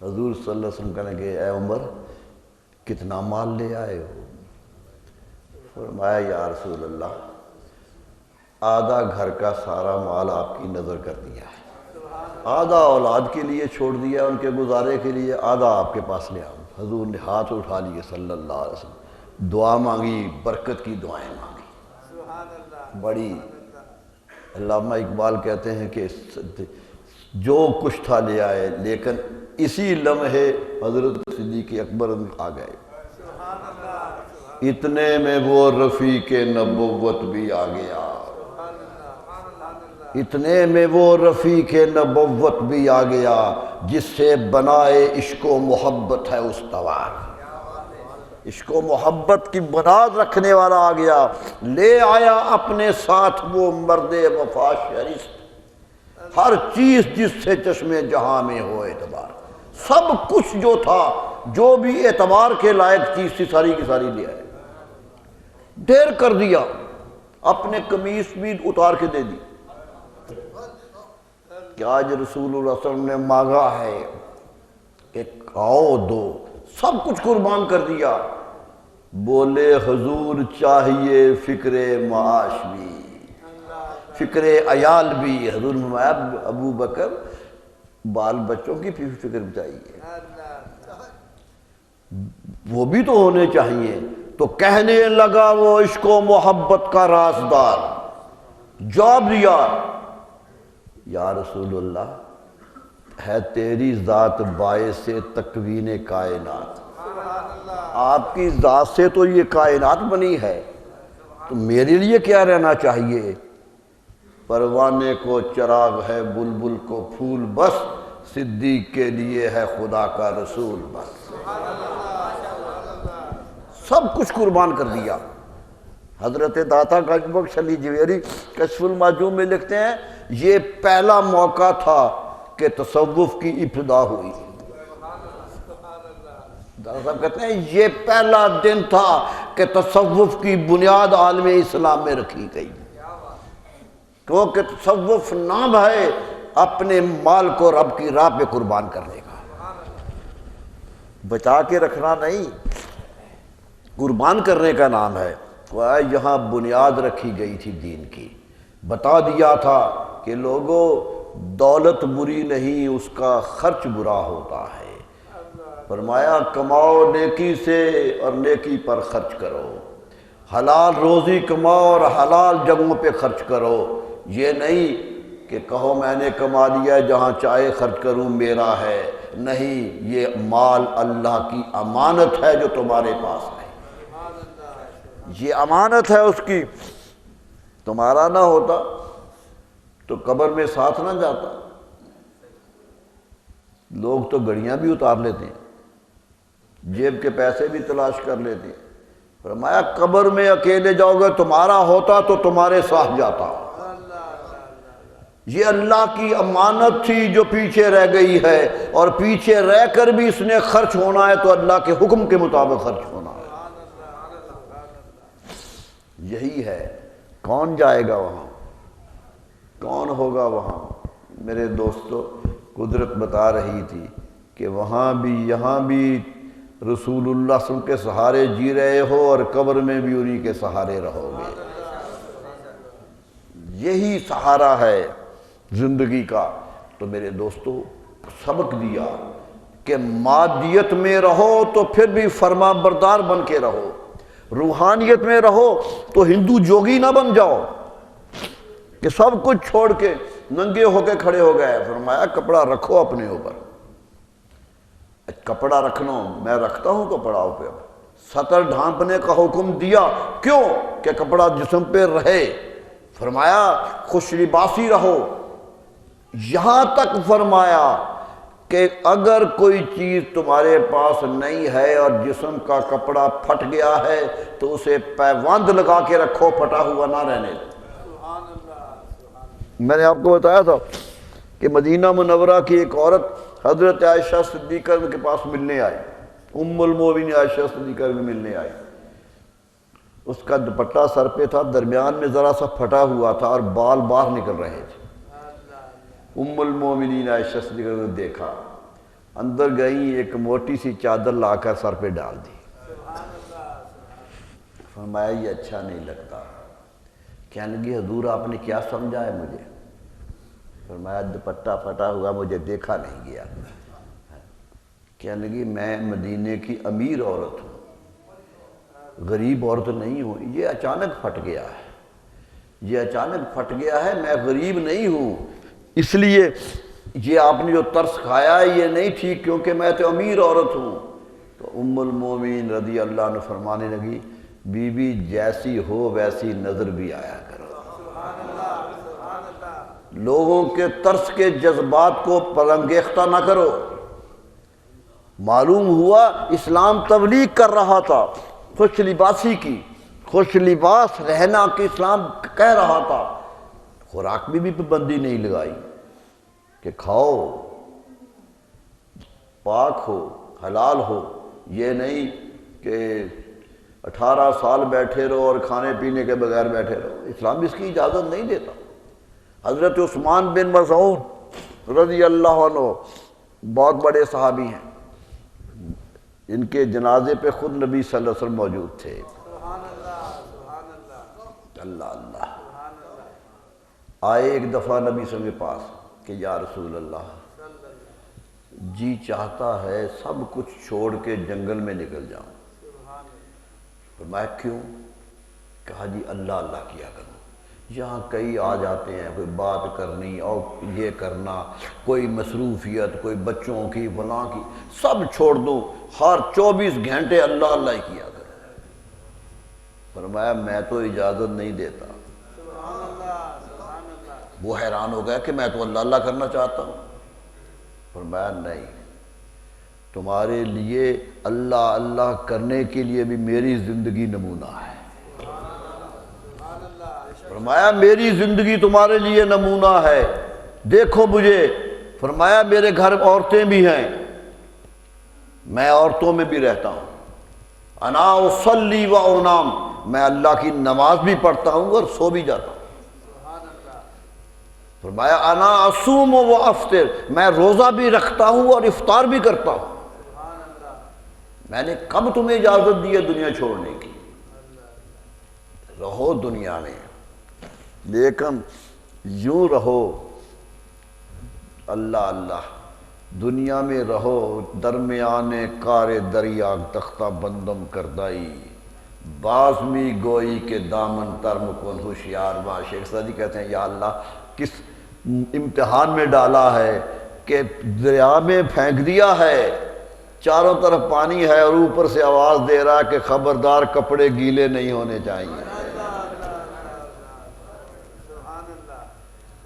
حضور صلی اللہ علیہ وسلم کہنے کہ اے عمر کتنا مال لے آئے ہو؟ فرمایا یا رسول اللہ آدھا گھر کا سارا مال آپ کی نظر کر دیا ہے، آدھا اولاد کے لیے چھوڑ دیا ان کے گزارے کے لیے، آدھا آپ کے پاس لے آؤں۔ حضور نے ہاتھ اٹھا لیے صلی اللہ علیہ وسلم، دعا مانگی، برکت کی دعائیں مانگی بڑی۔ علامہ اقبال کہتے ہیں کہ جو کچھ تھا لے آئے، لیکن اسی لمحے حضرت صدیق اکبر آ گئے۔ اتنے میں وہ رفیق نبوت بھی آ گیا، اتنے میں وہ رفیق نبوت بھی آ گیا جس سے بنائے عشق و محبت ہے استوار۔ عشق و محبت کی بنیاد رکھنے والا آ گیا، لے آیا اپنے ساتھ وہ مرد وفا شرست، ہر چیز جس سے چشمے جہاں میں ہو اعتبار، سب کچھ جو تھا، جو بھی اعتبار کے لائق چیز تھی، ساری کی ساری لے آئے، ڈھیر کر دیا، اپنے قمیص بھی اتار کے دے دی کہ آج رسول اللہ صلی اللہ علیہ وسلم نے مانگا ہے کہ آؤ دو، سب کچھ قربان کر دیا۔ بولے حضور چاہیے فکر معاش بھی، فکر عیال بھی۔ حضور فرمایا ابو بکر بال بچوں کی فکر بھی چاہیے، وہ بھی تو ہونے چاہیے۔ تو کہنے لگا وہ عشق و محبت کا رازدار، جواب دیا یا رسول اللہ ہے تیری ذات باعث تکوین کائنات، آپ کی ذات سے تو یہ کائنات بنی ہے، تو میرے لیے کیا رہنا چاہیے؟ پروانے کو چراغ ہے بلبل کو پھول، بس صدیق کے لیے ہے خدا کا رسول بس۔ سب کچھ قربان کر دیا۔ حضرت داتا گنج بخش علی جویری کشف المعجوم میں لکھتے ہیں یہ پہلا موقع تھا کہ تصوف کی ابتدا ہوئی۔ داتا صاحب کہتے ہیں یہ پہلا دن تھا کہ تصوف کی بنیاد عالم اسلام میں رکھی گئی، کیونکہ تصوف نام ہے اپنے مال کو رب کی راہ پہ قربان کرنے کا، بچا کے رکھنا نہیں، قربان کرنے کا نام ہے۔ یہاں بنیاد رکھی گئی تھی دین کی، بتا دیا تھا کہ لوگوں دولت بری نہیں، اس کا خرچ برا ہوتا ہے۔ فرمایا کماؤ نیکی سے اور نیکی پر خرچ کرو، حلال روزی کماؤ اور حلال جگہوں پہ خرچ کرو، یہ نہیں کہ کہو میں نے کما لیا جہاں چاہے خرچ کروں میرا ہے، نہیں، یہ مال اللہ کی امانت ہے جو تمہارے پاس ہے، یہ امانت ہے اس کی، تمہارا نہ ہوتا تو قبر میں ساتھ نہ جاتا۔ لوگ تو گھڑیاں بھی اتار لیتے ہیں، جیب کے پیسے بھی تلاش کر لیتے ہیں، فرمایا قبر میں اکیلے جاؤ گے، تمہارا ہوتا تو تمہارے ساتھ جاتا۔ یہ اللہ کی امانت تھی جو پیچھے رہ گئی ہے، اور پیچھے رہ کر بھی اس نے خرچ ہونا ہے تو اللہ کے حکم کے مطابق خرچ ہونا ہے۔ یہی ہے، کون جائے گا وہاں، کون ہوگا وہاں؟ میرے دوستو قدرت بتا رہی تھی کہ وہاں بھی یہاں بھی رسول اللہ صلی اللہ علیہ وسلم کے سہارے جی رہے ہو اور قبر میں بھی انہی کے سہارے رہو گے۔ یہی سہارا ہے زندگی کا۔ تو میرے دوستو سبق دیا کہ مادیت میں رہو تو پھر بھی فرما بردار بن کے رہو، روحانیت میں رہو تو ہندو جوگی نہ بن جاؤ کہ سب کچھ چھوڑ کے ننگے ہو کے کھڑے ہو گئے۔ فرمایا کپڑا رکھو اپنے اوپر، کپڑا رکھنا، میں رکھتا ہوں کپڑا اوپر، سطر ڈھانپنے کا حکم دیا، کیوں کہ کپڑا جسم پہ رہے۔ فرمایا خوش لباسی رہو، یہاں تک فرمایا کہ اگر کوئی چیز تمہارے پاس نہیں ہے اور جسم کا کپڑا پھٹ گیا ہے تو اسے پیوند لگا کے رکھو، پھٹا ہوا نہ رہنے دو۔ میں نے آپ کو بتایا تھا کہ مدینہ منورہ کی ایک عورت حضرت عائشہ صدیقہ کے پاس ملنے آئی، ام المومنین عائشہ صدیقہ میں ملنے آئی، اس کا دوپٹہ سر پہ تھا، درمیان میں ذرا سا پھٹا ہوا تھا اور بال باہر نکل رہے تھے۔ ام المومنین عائشہ صدیقہ نے دیکھا، اندر گئی، ایک موٹی سی چادر لا کر سر پہ ڈال دی۔ فرمایا یہ اچھا نہیں لگتا۔ کہنے لگی حضور آپ نے کیا سمجھا ہے مجھے؟ فرمایا دوپٹہ پھٹا ہوا مجھے دیکھا نہیں گیا۔ کہنے لگی میں مدینے کی امیر عورت ہوں، غریب عورت نہیں ہوں، یہ اچانک پھٹ گیا ہے، یہ اچانک پھٹ گیا ہے، میں غریب نہیں ہوں، اس لیے یہ آپ نے جو ترس کھایا ہے یہ نہیں ٹھیک، کیونکہ میں تو امیر عورت ہوں۔ تو ام المومنین رضی اللہ عنہ فرمانے لگی بی بی جیسی ہو ویسی نظر بھی آیا کرو، لوگوں کے ترس کے جذبات کو پرانگیختہ نہ کرو، معلوم ہوا اسلام تبلیغ کر رہا تھا، خوش لباسی کی، خوش لباس رہنا کہ اسلام کہہ رہا تھا۔ خوراک بھی پابندی نہیں لگائی کہ کھاؤ پاک ہو حلال ہو، یہ نہیں کہ 18 سال بیٹھے رہو اور کھانے پینے کے بغیر بیٹھے رہو، اسلام اس کی اجازت نہیں دیتا۔ حضرت عثمان بن مسعود رضی اللہ عنہ بہت بڑے صحابی ہیں، ان کے جنازے پہ خود نبی صلی اللہ علیہ وسلم موجود تھے۔ اللہ اللہ آئے ایک دفعہ نبی صلی اللہ علیہ وسلم کے پاس کہ یا رسول اللہ جی چاہتا ہے سب کچھ چھوڑ کے جنگل میں نکل جاؤں۔ فرمایا کیوں؟ کہا جی اللہ اللہ کیا کروں، یہاں کئی آ جاتے ہیں، کوئی بات کرنی اور یہ کرنا، کوئی مصروفیت، کوئی بچوں کی فلاں کی، سب چھوڑ دوں، ہر 24 گھنٹے اللہ اللہ ہی کیا کروں۔ فرمایا میں تو اجازت نہیں دیتا۔ وہ حیران ہو گیا کہ میں تو اللہ اللہ کرنا چاہتا ہوں۔ فرمایا نہیں، تمہارے لیے اللہ اللہ کرنے کے لیے بھی میری زندگی نمونہ ہے۔ فرمایا میری زندگی تمہارے لیے نمونہ ہے، دیکھو مجھے۔ فرمایا میرے گھر عورتیں بھی ہیں، میں عورتوں میں بھی رہتا ہوں، انا اصلی و انام، میں اللہ کی نماز بھی پڑھتا ہوں اور سو بھی جاتا ہوں۔ فرمایا انا اصوم و افطر، میں روزہ بھی رکھتا ہوں اور افطار بھی کرتا ہوں۔ میں نے کب تمہیں اجازت دی ہے دنیا چھوڑنے کی؟ رہو دنیا میں لیکن یوں رہو اللہ اللہ، دنیا میں رہو درمیان کار دریا تختہ بندم کردائی، بازمی گوئی کے دامن ترم کن ہوشیار با۔ شیخ سعدی کہتے ہیں یا اللہ کس امتحان میں ڈالا ہے کہ دریا میں پھینک دیا ہے، چاروں طرف پانی ہے اور اوپر سے آواز دے رہا ہے کہ خبردار کپڑے گیلے نہیں ہونے چاہیے۔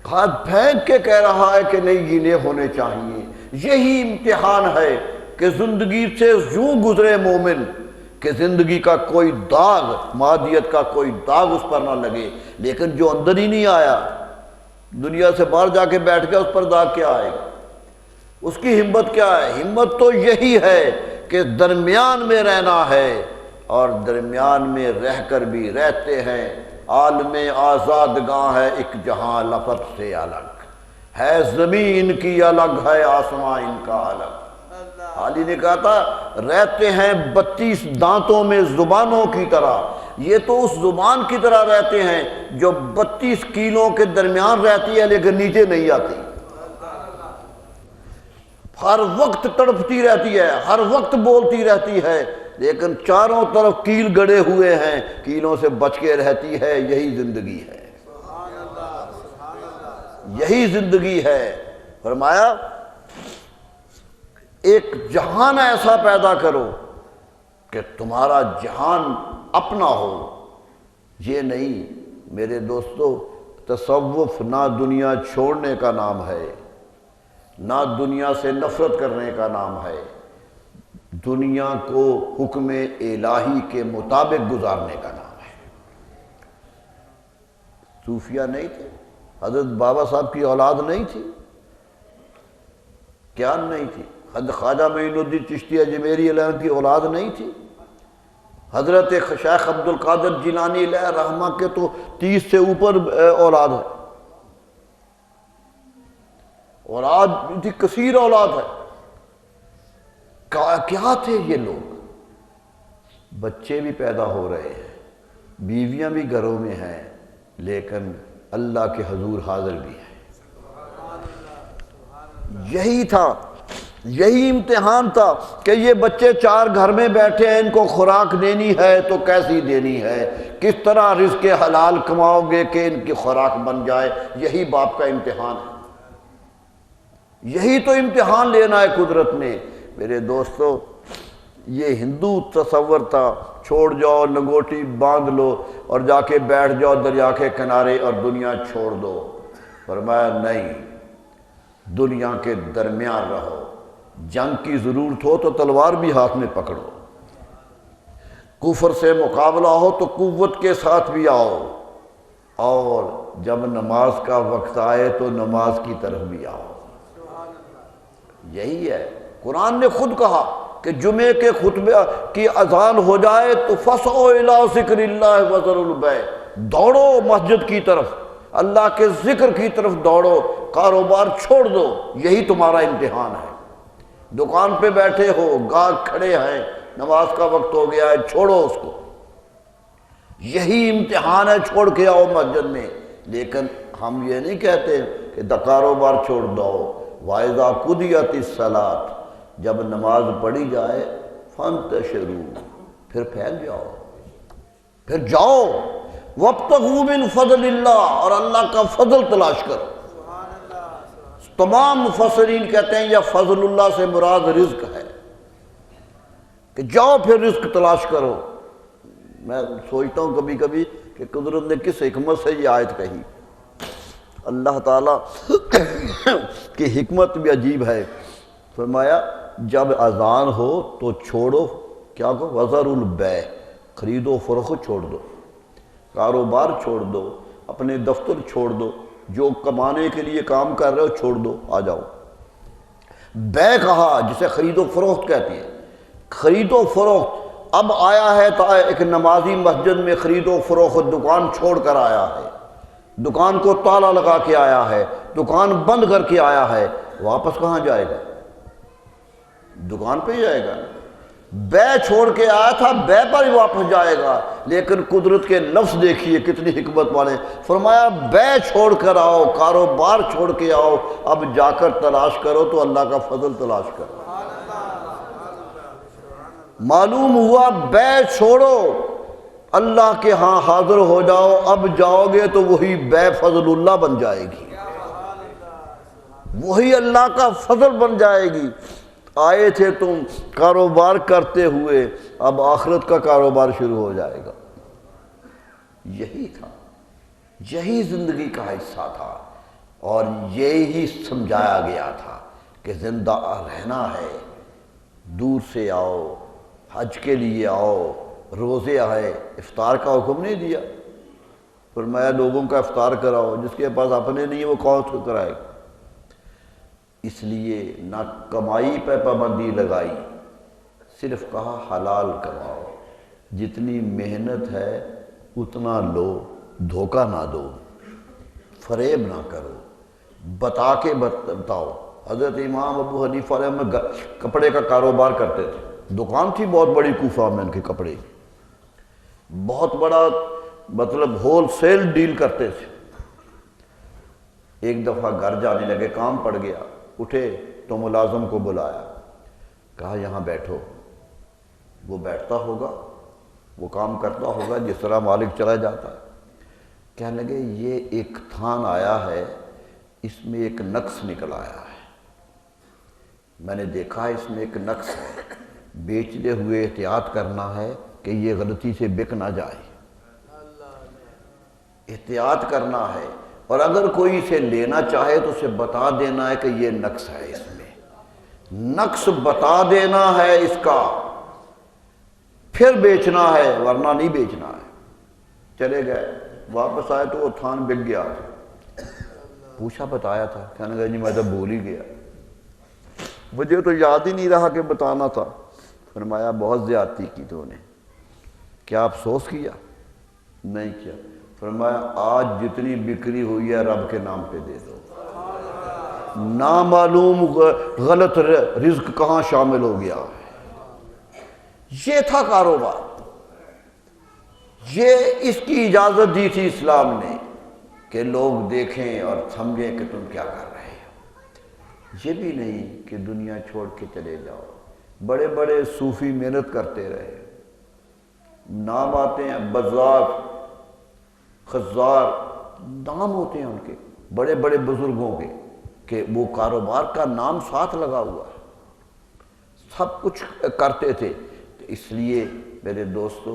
ہاتھ پھینک کے کہہ رہا ہے کہ نہیں گیلے ہونے چاہیے۔ یہی امتحان ہے کہ زندگی سے یوں گزرے مومن کہ زندگی کا کوئی داغ، مادیت کا کوئی داغ اس پر نہ لگے، لیکن جو اندر ہی نہیں آیا، دنیا سے باہر جا کے بیٹھ گیا، اس پر داغ کیا آئے گا؟ اس کی ہمت کیا ہے؟ ہمت تو یہی ہے کہ درمیان میں رہنا ہے، اور درمیان میں رہ کر بھی رہتے ہیں۔ عالم آزادگاں ہے ایک جہاں لفظ سے الگ ہے، زمین کی الگ ہے آسمان ان کا الگ۔ حالی نے کہا تھا رہتے ہیں 32 دانتوں میں زبانوں کی طرح، یہ تو اس زبان کی طرح رہتے ہیں جو 32 کیلوں کے درمیان رہتی ہے لیکن نیچے نہیں آتی، ہر وقت تڑپتی رہتی ہے، ہر وقت بولتی رہتی ہے، لیکن چاروں طرف کیل گڑے ہوئے ہیں، کیلوں سے بچ کے رہتی ہے۔ یہی زندگی ہے، یہی زندگی ہے۔ فرمایا ایک جہان ایسا پیدا کرو کہ تمہارا جہان اپنا ہو۔ یہ نہیں میرے دوستو، تصوف نہ دنیا چھوڑنے کا نام ہے، نہ دنیا سے نفرت کرنے کا نام ہے، دنیا کو حکم الہی کے مطابق گزارنے کا نام ہے۔ صوفیہ نہیں تھے، حضرت بابا صاحب کی اولاد نہیں تھی، کیا نہیں تھی؟ حضرت خواجہ معین الدین چشتی اجمیری علیہ کی اولاد نہیں تھی، حضرت شیخ عبد القادر جیلانی علیہ رحمہ کے تو 30 سے اوپر اولاد ہے، اولاد تھی، کثیر اولاد ہے۔ کیا تھے یہ لوگ؟ بچے بھی پیدا ہو رہے ہیں، بیویاں بھی گھروں میں ہیں، لیکن اللہ کے حضور حاضر بھی ہیں۔ یہی تھا، یہی امتحان تھا کہ یہ بچے 4 گھر میں بیٹھے ہیں، ان کو خوراک دینی ہے تو کیسی دینی ہے، کس طرح رزق حلال کماؤ گے کہ ان کی خوراک بن جائے۔ یہی باپ کا امتحان ہے، یہی تو امتحان لینا ہے قدرت نے۔ میرے دوستو یہ ہندو تصور تھا، چھوڑ جاؤ لنگوٹی باندھ لو اور جا کے بیٹھ جاؤ دریا کے کنارے اور دنیا چھوڑ دو۔ فرمایا نہیں، دنیا کے درمیان رہو، جنگ کی ضرورت ہو تو تلوار بھی ہاتھ میں پکڑو، کفر سے مقابلہ ہو تو قوت کے ساتھ بھی آؤ، اور جب نماز کا وقت آئے تو نماز کی طرف بھی آؤ۔ یہی ہے، قرآن نے خود کہا کہ جمعے کے خطبے کی اذان ہو جائے تو فَاسْعَوْا إِلَىٰ ذِكْرِ اللَّهِ وَذَرُوا الْبَيْعَ، دوڑو مسجد کی طرف، اللہ کے ذکر کی طرف دوڑو، کاروبار چھوڑ دو، یہی تمہارا امتحان ہے۔ دکان پہ بیٹھے ہو، گاہک کھڑے ہیں، نماز کا وقت ہو گیا ہے، چھوڑو اس کو، یہی امتحان ہے، چھوڑ کے آؤ مسجد میں۔ لیکن ہم یہ نہیں کہتے کہ کاروبار چھوڑ دو، وَإِذَا قُضِيَتِ الصَّلَاةُ، جب نماز پڑھی جائے فَانْتَشِرُوا، پھر پھیل جاؤ، پھر جاؤ، وَابْتَغُوا مِنْ فَضْلِ اللَّهِ، اور اللہ کا فضل تلاش کرو۔ تمام مفسرین کہتے ہیں یہ فضل اللہ سے مراد رزق ہے، کہ جاؤ پھر رزق تلاش کرو۔ میں سوچتا ہوں کبھی کبھی کہ قدرت نے کس حکمت سے یہ آیت کہی، اللہ تعالیٰ کی حکمت بھی عجیب ہے۔ فرمایا جب اذان ہو تو چھوڑو، کیا کہو، وَذَرُوا الْبَيْعَ، خرید و فروخت چھوڑ دو، کاروبار چھوڑ دو، اپنے دفتر چھوڑ دو، جو کمانے کے لیے کام کر رہے ہو چھوڑ دو، آ جاؤ۔ بے کہا جسے خرید و فروخت کہتے ہیں، خرید و فروخت اب آیا ہے تو ایک نمازی مسجد میں خرید و فروخت، دکان چھوڑ کر آیا ہے، دکان کو تالا لگا کے آیا ہے، دکان بند کر کے آیا ہے، واپس کہاں جائے گا؟ دکان پہ جائے گا۔ بے چھوڑ کے آیا تھا، بے پر ہی واپس جائے گا، لیکن قدرت کے لفظ دیکھیے کتنی حکمت والے، فرمایا بے چھوڑ کر آؤ، کاروبار چھوڑ کے آؤ، اب جا کر تلاش کرو تو اللہ کا فضل تلاش کرو۔ معلوم ہوا بے چھوڑو، اللہ کے ہاں حاضر ہو جاؤ، اب جاؤ گے تو وہی بے فضل اللہ بن جائے گی، وہی اللہ کا فضل بن جائے گی۔ آئے تھے تم کاروبار کرتے ہوئے، اب آخرت کا کاروبار شروع ہو جائے گا۔ یہی تھا، یہی زندگی کا حصہ تھا، اور یہی سمجھایا گیا تھا کہ زندہ رہنا ہے، دور سے آؤ، حج کے لیے آؤ، روزے آئے، افطار کا حکم نہیں دیا، فرمایا لوگوں کا افطار کراؤ، جس کے پاس اپنے نہیں وہ کون سے کرائے گا؟ اس لیے نہ کمائی پہ پابندی لگائی، صرف کہا حلال کماؤ، جتنی محنت ہے اتنا لو، دھوکہ نہ دو، فریب نہ کرو، بتا کے بتاؤ۔ حضرت امام ابو حنیفہ رحمہ کپڑے کا کاروبار کرتے تھے، دکان تھی بہت بڑی کوفہ میں ان کے کپڑے، بہت بڑا مطلب ہول سیل ڈیل کرتے تھے۔ ایک دفعہ گھر جانے لگے، کام پڑ گیا، اٹھے تو ملازم کو بلایا، کہا یہاں بیٹھو۔ وہ بیٹھتا ہوگا، وہ کام کرتا ہوگا جس طرح مالک چلا جاتا ہے۔ کہنے لگے یہ ایک تھان آیا ہے، اس میں ایک نقص نکل آیا ہے، میں نے دیکھا اس میں ایک نقص ہے، بیچتے ہوئے احتیاط کرنا ہے کہ یہ غلطی سے بک نہ جائے، احتیاط کرنا ہے، اور اگر کوئی اسے لینا چاہے تو اسے بتا دینا ہے کہ یہ نقص ہے، اس میں نقص بتا دینا ہے اس کا، پھر بیچنا ہے ورنہ نہیں بیچنا ہے۔ چلے گئے، واپس آئے تو وہ تھان بک گیا، پوچھا بتایا تھا، کہنے لگا جی میں تو بھول ہی گیا، مجھے تو یاد ہی نہیں رہا کہ بتانا تھا۔ فرمایا بہت زیادتی کی تو نے، کیا افسوس کیا؟ نہیں کیا۔ فرمایا آج جتنی بکری ہوئی ہے رب کے نام پہ دے دو، نامعلوم غلط رزق کہاں شامل ہو گیا۔ یہ تھا کاروبار، یہ اس کی اجازت دی تھی اسلام نے کہ لوگ دیکھیں اور سمجھیں کہ تم کیا کر رہے ہو۔ یہ بھی نہیں کہ دنیا چھوڑ کے چلے جاؤ۔ بڑے بڑے صوفی محنت کرتے رہے، نام آتے ہیں بزاق، خزار، نام ہوتے ہیں ان کے بڑے بڑے بزرگوں کے، کہ وہ کاروبار کا نام ساتھ لگا ہوا ہے، سب کچھ کرتے تھے۔ اس لیے میرے دوستو،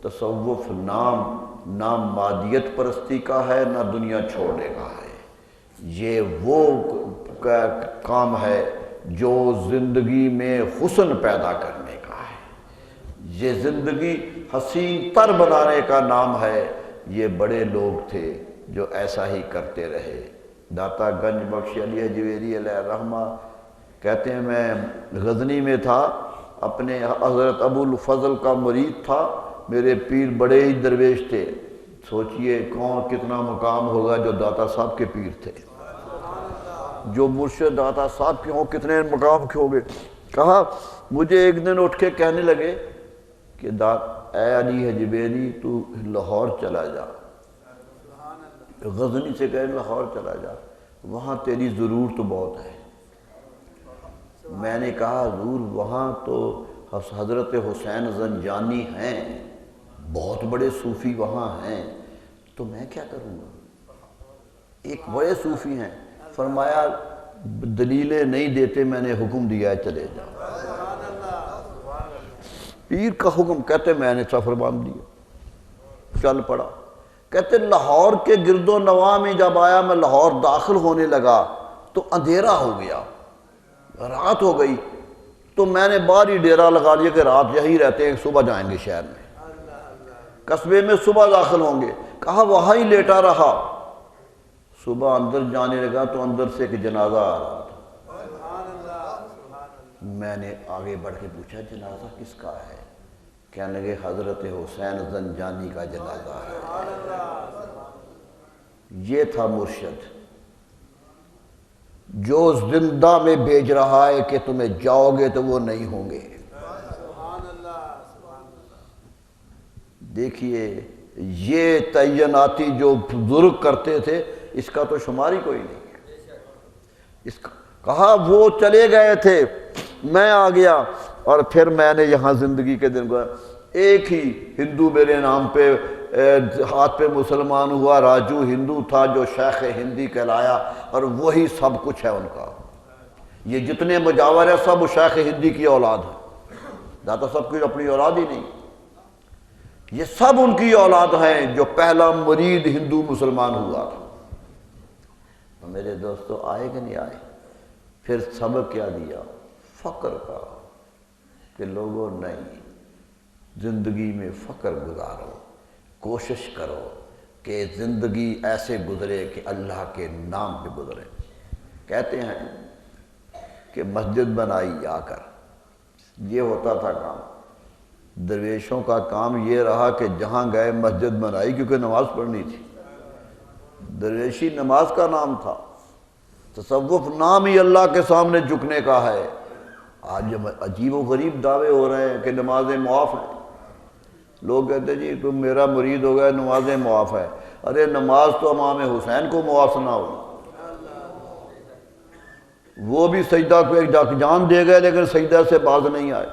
تصوف نہ مادیت پرستی کا ہے نہ دنیا چھوڑنے کا ہے، یہ وہ کام ہے جو زندگی میں حسن پیدا کرنے کا ہے۔ یہ زندگی حسین تر بنانے کا نام ہے۔ یہ بڑے لوگ تھے جو ایسا ہی کرتے رہے۔ داتا گنج بخش علی حجویری علیہ الرحمہ کہتے ہیں میں غزنی میں تھا، اپنے حضرت ابو الفضل کا مرید تھا، میرے پیر بڑے ہی درویش تھے۔ سوچئے کون کتنا مقام ہوگا جو داتا صاحب کے پیر تھے، جو مرشد داتا صاحب کے ہوں کتنے مقام کے ہوں گے۔ کہا مجھے ایک دن اٹھ کے کہنے لگے کہ اے علی حجویری تو لاہور چلا جا، غزنی سے کہے لاہور چلا جا، وہاں تیری ضرورت بہت ہے۔ میں نے کہا حضور وہاں تو حضرت حسین زنجانی ہیں، بہت بڑے صوفی وہاں ہیں، تو میں کیا کروں گا؟ ایک بڑے صوفی ہیں۔ فرمایا دلیلیں نہیں دیتے، میں نے حکم دیا ہے چلے جاؤ۔ پیر کا حکم، کہتے میں نے سفر باندھ دیا، چل پڑا۔ کہتے لاہور کے گرد و نواح میں جب آیا، میں لاہور داخل ہونے لگا تو اندھیرا ہو گیا، رات ہو گئی، تو میں نے باہر ہی ڈیرا لگا لیا کہ رات یہی رہتے ہیں، صبح جائیں گے شہر میں، قصبے میں صبح داخل ہوں گے۔ کہا وہاں ہی لیٹا رہا، صبح اندر جانے لگا تو اندر سے ایک جنازہ آ رہا تھا۔ میں نے آگے بڑھ کے پوچھا جنازہ کس کا ہے؟ کہنے لگے حضرت حسین زنجانی کا جنازہ ہے۔ یہ تھا مرشد جو زندہ میں بھیج رہا ہے کہ تمہیں جاؤ گے تو وہ نہیں ہوں گے۔ دیکھیے یہ تعیناتی جو بزرگ کرتے تھے، اس کا تو شمار ہی کوئی نہیں۔ کہا وہ چلے گئے تھے، میں آ گیا، اور پھر میں نے یہاں زندگی کے دن گزارے۔ ایک ہی ہندو میرے نام پہ ہاتھ پہ مسلمان ہوا، راجو ہندو تھا جو شیخ ہندی کہلایا، اور وہی سب کچھ ہے ان کا۔ یہ جتنے مجاور ہیں سب شیخ ہندی کی اولاد ہیں، داتا سب کی اپنی اولاد ہی نہیں، یہ سب ان کی اولاد ہیں جو پہلا مرید ہندو مسلمان ہوا تھا۔ میرے دوستو آئے کہ نہیں آئے؟ پھر سبق کیا دیا؟ فقر کا، کہ لوگوں نہیں، زندگی میں فقر گزارو، کوشش کرو کہ زندگی ایسے گزرے کہ اللہ کے نام پہ گزرے۔ کہتے ہیں کہ مسجد بنائی آ کر، یہ ہوتا تھا کام، درویشوں کا کام یہ رہا کہ جہاں گئے مسجد بنائی، کیونکہ نماز پڑھنی تھی۔ درویشی نماز کا نام تھا، تصوف نام ہی اللہ کے سامنے جھکنے کا ہے۔ آج عجیب و غریب دعوے ہو رہے ہیں کہ نمازیں معاف ہیں۔ لوگ کہتے ہیں جی تم میرا مرید ہو گیا، نمازیں معاف ہے۔ ارے نماز تو امام حسین کو معاف نہ ہو، وہ بھی سجدہ کو ایک جان دے گئے لیکن سجدہ سے باز نہیں آئے۔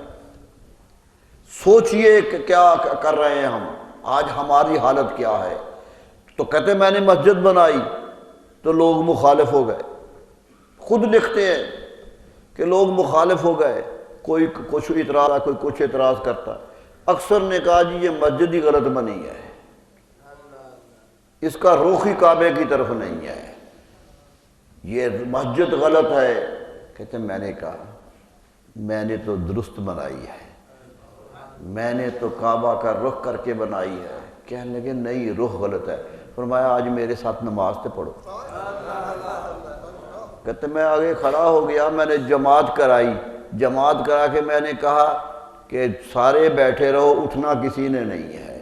سوچئے کہ کیا کر رہے ہیں ہم، آج ہماری حالت کیا ہے۔ تو کہتے میں نے مسجد بنائی تو لوگ مخالف ہو گئے، خود لکھتے ہیں کہ لوگ مخالف ہو گئے، کوئی کچھ اعتراض، کوئی کچھ اعتراض کرتا ہے۔ اکثر نے کہا جی یہ مسجد ہی غلط بنی ہے، اس کا رخ ہی کعبے کی طرف نہیں ہے، یہ مسجد غلط ہے۔ کہتے میں نے کہا میں نے تو درست بنائی ہے، میں نے تو کعبہ کا رخ کر کے بنائی ہے۔ کہنے لگے نہیں رخ غلط ہے۔ فرمایا آج میرے ساتھ نماز تے پڑھو۔ کہتے میں آگے کھڑا ہو گیا، میں نے جماعت کرائی، جماعت کرا کے میں نے کہا کہ سارے بیٹھے رہو، اٹھنا کسی نے نہیں ہے،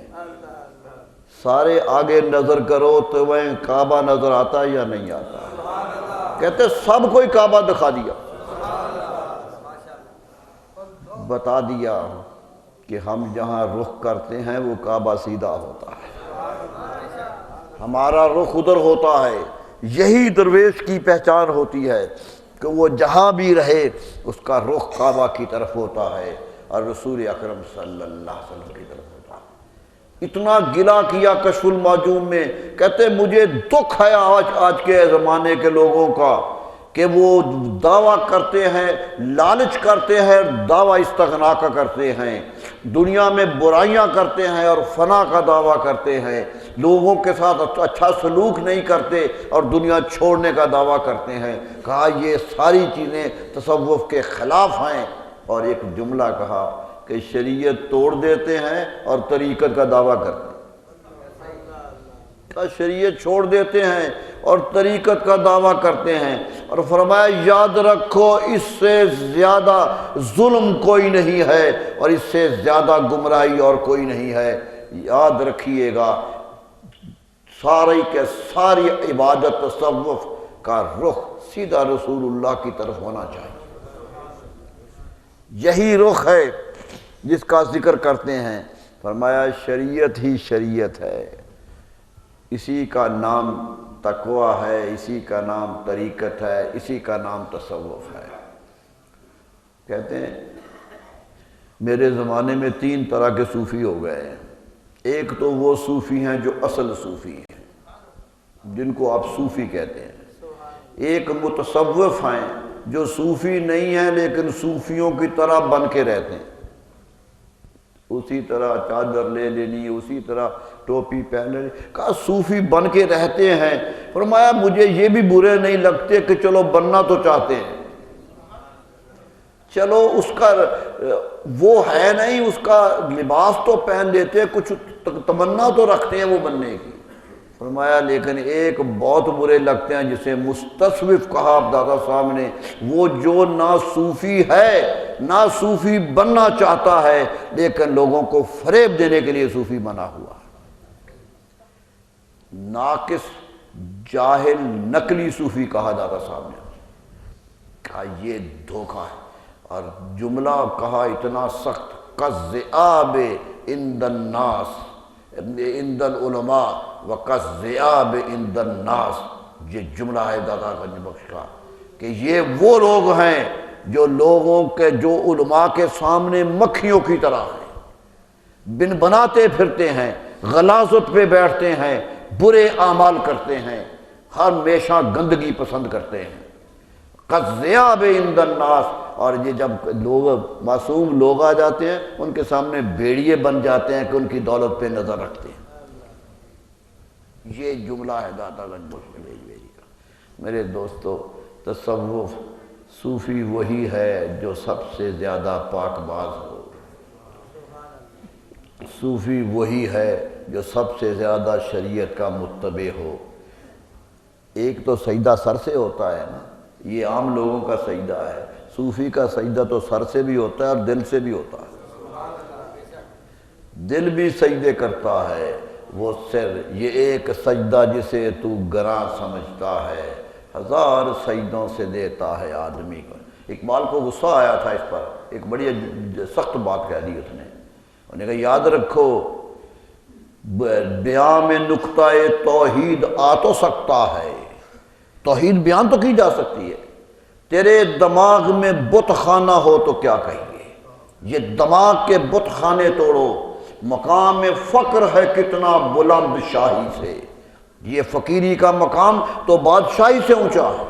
سارے آگے نظر کرو تمہیں کعبہ نظر آتا یا نہیں آتا؟ کہتے سب کوئی کعبہ دکھا دیا، بتا دیا کہ ہم جہاں رخ کرتے ہیں وہ کعبہ سیدھا ہوتا ہے، ہمارا رخ ادھر ہوتا ہے۔ یہی درویش کی پہچان ہوتی ہے کہ وہ جہاں بھی رہے اس کا رخ کعبہ کی طرف ہوتا ہے اور رسول اکرم صلی اللہ علیہ وسلم کی طرف ہوتا ہے۔ اتنا گلہ کیا کشف المعجوم میں، کہتے مجھے دکھ ہے آج کے زمانے کے لوگوں کا کہ وہ دعویٰ کرتے ہیں، لالچ کرتے ہیں، دعویٰ استغنا کا کرتے ہیں، دنیا میں برائیاں کرتے ہیں اور فنا کا دعویٰ کرتے ہیں، لوگوں کے ساتھ اچھا سلوک نہیں کرتے اور دنیا چھوڑنے کا دعویٰ کرتے ہیں۔ کہا یہ ساری چیزیں تصوف کے خلاف ہیں، اور ایک جملہ کہا کہ شریعت توڑ دیتے ہیں اور طریقت کا دعویٰ کرتے ہیں۔ شریعت چھوڑ دیتے ہیں اور طریقت کا دعویٰ کرتے ہیں، اور فرمایا یاد رکھو اس سے زیادہ ظلم کوئی نہیں ہے اور اس سے زیادہ گمراہی اور کوئی نہیں ہے۔ یاد رکھیے گا ساری کے ساری عبادت تصوف کا رخ سیدھا رسول اللہ کی طرف ہونا چاہیے۔ یہی رخ ہے جس کا ذکر کرتے ہیں۔ فرمایا شریعت ہی شریعت ہے، اسی کا نام تقویٰ ہے، اسی کا نام طریقت ہے، اسی کا نام تصوف ہے۔ کہتے ہیں میرے زمانے میں 3 طرح کے صوفی ہو گئے ہیں۔ ایک تو وہ صوفی ہیں جو اصل صوفی ہیں، جن کو آپ صوفی کہتے ہیں۔ ایک متصوف ہیں جو صوفی نہیں ہیں لیکن صوفیوں کی طرح بن کے رہتے ہیں، اسی طرح چادر لے لینی، اسی طرح ٹوپی پہن لینی۔ کہا صوفی بن کے رہتے ہیں۔ فرمایا مجھے یہ بھی برے نہیں لگتے کہ چلو بننا تو چاہتے ہیں، چلو اس کا وہ ہے نہیں، اس کا لباس تو پہن لیتے، کچھ تمنا تو رکھتے ہیں وہ بننے کی۔ فرمایا لیکن ایک بہت برے لگتے ہیں جسے مستصوف کہا دادا صاحب نے، وہ جو نہ صوفی ہے نہ صوفی بننا چاہتا ہے لیکن لوگوں کو فریب دینے کے لیے صوفی بنا ہوا ہے۔ ناقص جاہل نقلی صوفی کہا دادا صاحب نے، کہا یہ دھوکہ ہے، اور جملہ کہا اتنا سخت، کالذئاب عند الناس عند العلماء وکالذئاب عند الناس۔ یہ جملہ ہے دادا گنج بخش کا کہ یہ وہ لوگ ہیں جو لوگوں کے جو علماء کے سامنے مکھیوں کی طرح ہیں، بن بناتے پھرتے ہیں، غلاظت پہ بیٹھتے ہیں، برے اعمال کرتے ہیں، ہمیشہ گندگی پسند کرتے ہیں۔ کالذئاب عند الناس، اور یہ جب لوگ معصوم لوگ آ جاتے ہیں ان کے سامنے بھیڑیے بن جاتے ہیں کہ ان کی دولت پہ نظر رکھتے ہیں۔ یہ جملہ ہے داتا گنج بخش بیجویری کا۔ میرے دوستو تصوف صوفی وہی ہے جو سب سے زیادہ پاک باز ہو، صوفی وہی ہے جو سب سے زیادہ شریعت کا متبع ہو۔ ایک تو سجدہ سر سے ہوتا ہے نا، یہ عام لوگوں کا سجدہ ہے، صوفی کا سجدہ تو سر سے بھی ہوتا ہے اور دل سے بھی ہوتا ہے، دل بھی سجدے کرتا ہے۔ وہ سر یہ ایک سجدہ جسے تو گراں سمجھتا ہے، 1000 سجدوں سے دیتا ہے آدمی کو۔ اقبال کو غصہ آیا تھا اس پر، ایک بڑی سخت بات کہہ دی اس نے، انہوں نے کہا یاد رکھو بیان میں نقطہ توحید آ تو سکتا ہے، توحید بیان تو کی جا سکتی ہے، تیرے دماغ میں بت خانہ ہو تو کیا کہیے، یہ دماغ کے بت خانے توڑو۔ مقام فقر ہے کتنا بلند شاہی سے، یہ فقیری کا مقام تو بادشاہی سے اونچا ہے،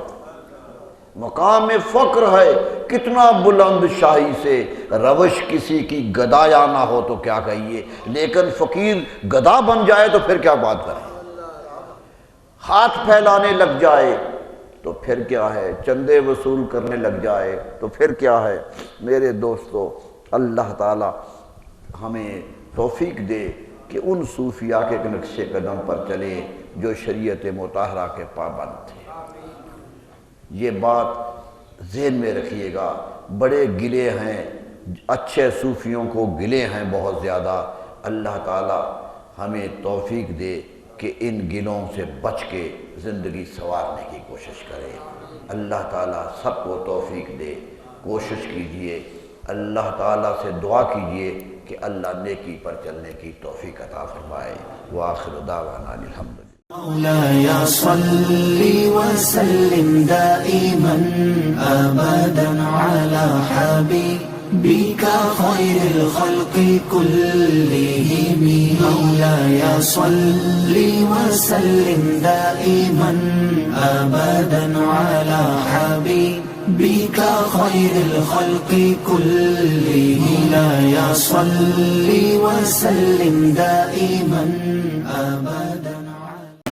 مقام فقر ہے کتنا بلند شاہی سے، روش کسی کی گدایا نہ ہو تو کیا کہیے، لیکن فقیر گدا بن جائے تو پھر کیا بات کریں، ہاتھ پھیلانے لگ جائے تو پھر کیا ہے، چندے وصول کرنے لگ جائے تو پھر کیا ہے۔ میرے دوستو اللہ تعالی ہمیں توفیق دے کہ ان صوفیاء کے نقش قدم پر چلے جو شریعت مطہرہ کے پابند تھے۔ یہ بات ذہن میں رکھیے گا، بڑے گلے ہیں، اچھے صوفیوں کو گلے ہیں بہت زیادہ۔ اللہ تعالی ہمیں توفیق دے کہ ان گلوں سے بچ کے زندگی سنوارنے کی کوشش کرے۔ اللہ تعالی سب کو توفیق دے، کوشش کیجئے، اللہ تعالیٰ سے دعا کیجئے کہ اللہ نیکی پر چلنے کی توفیق عطا فرمائے۔ وآخر دعوانا الحمدللہ۔ مولاي صل وسلم دائما أبدا على حبيبك بك خير الخلق كلهم مولاي صل وسلم دائما أبدا على حبيبك خير الخلق كلهم مولاي صل وسلم دائما أبدا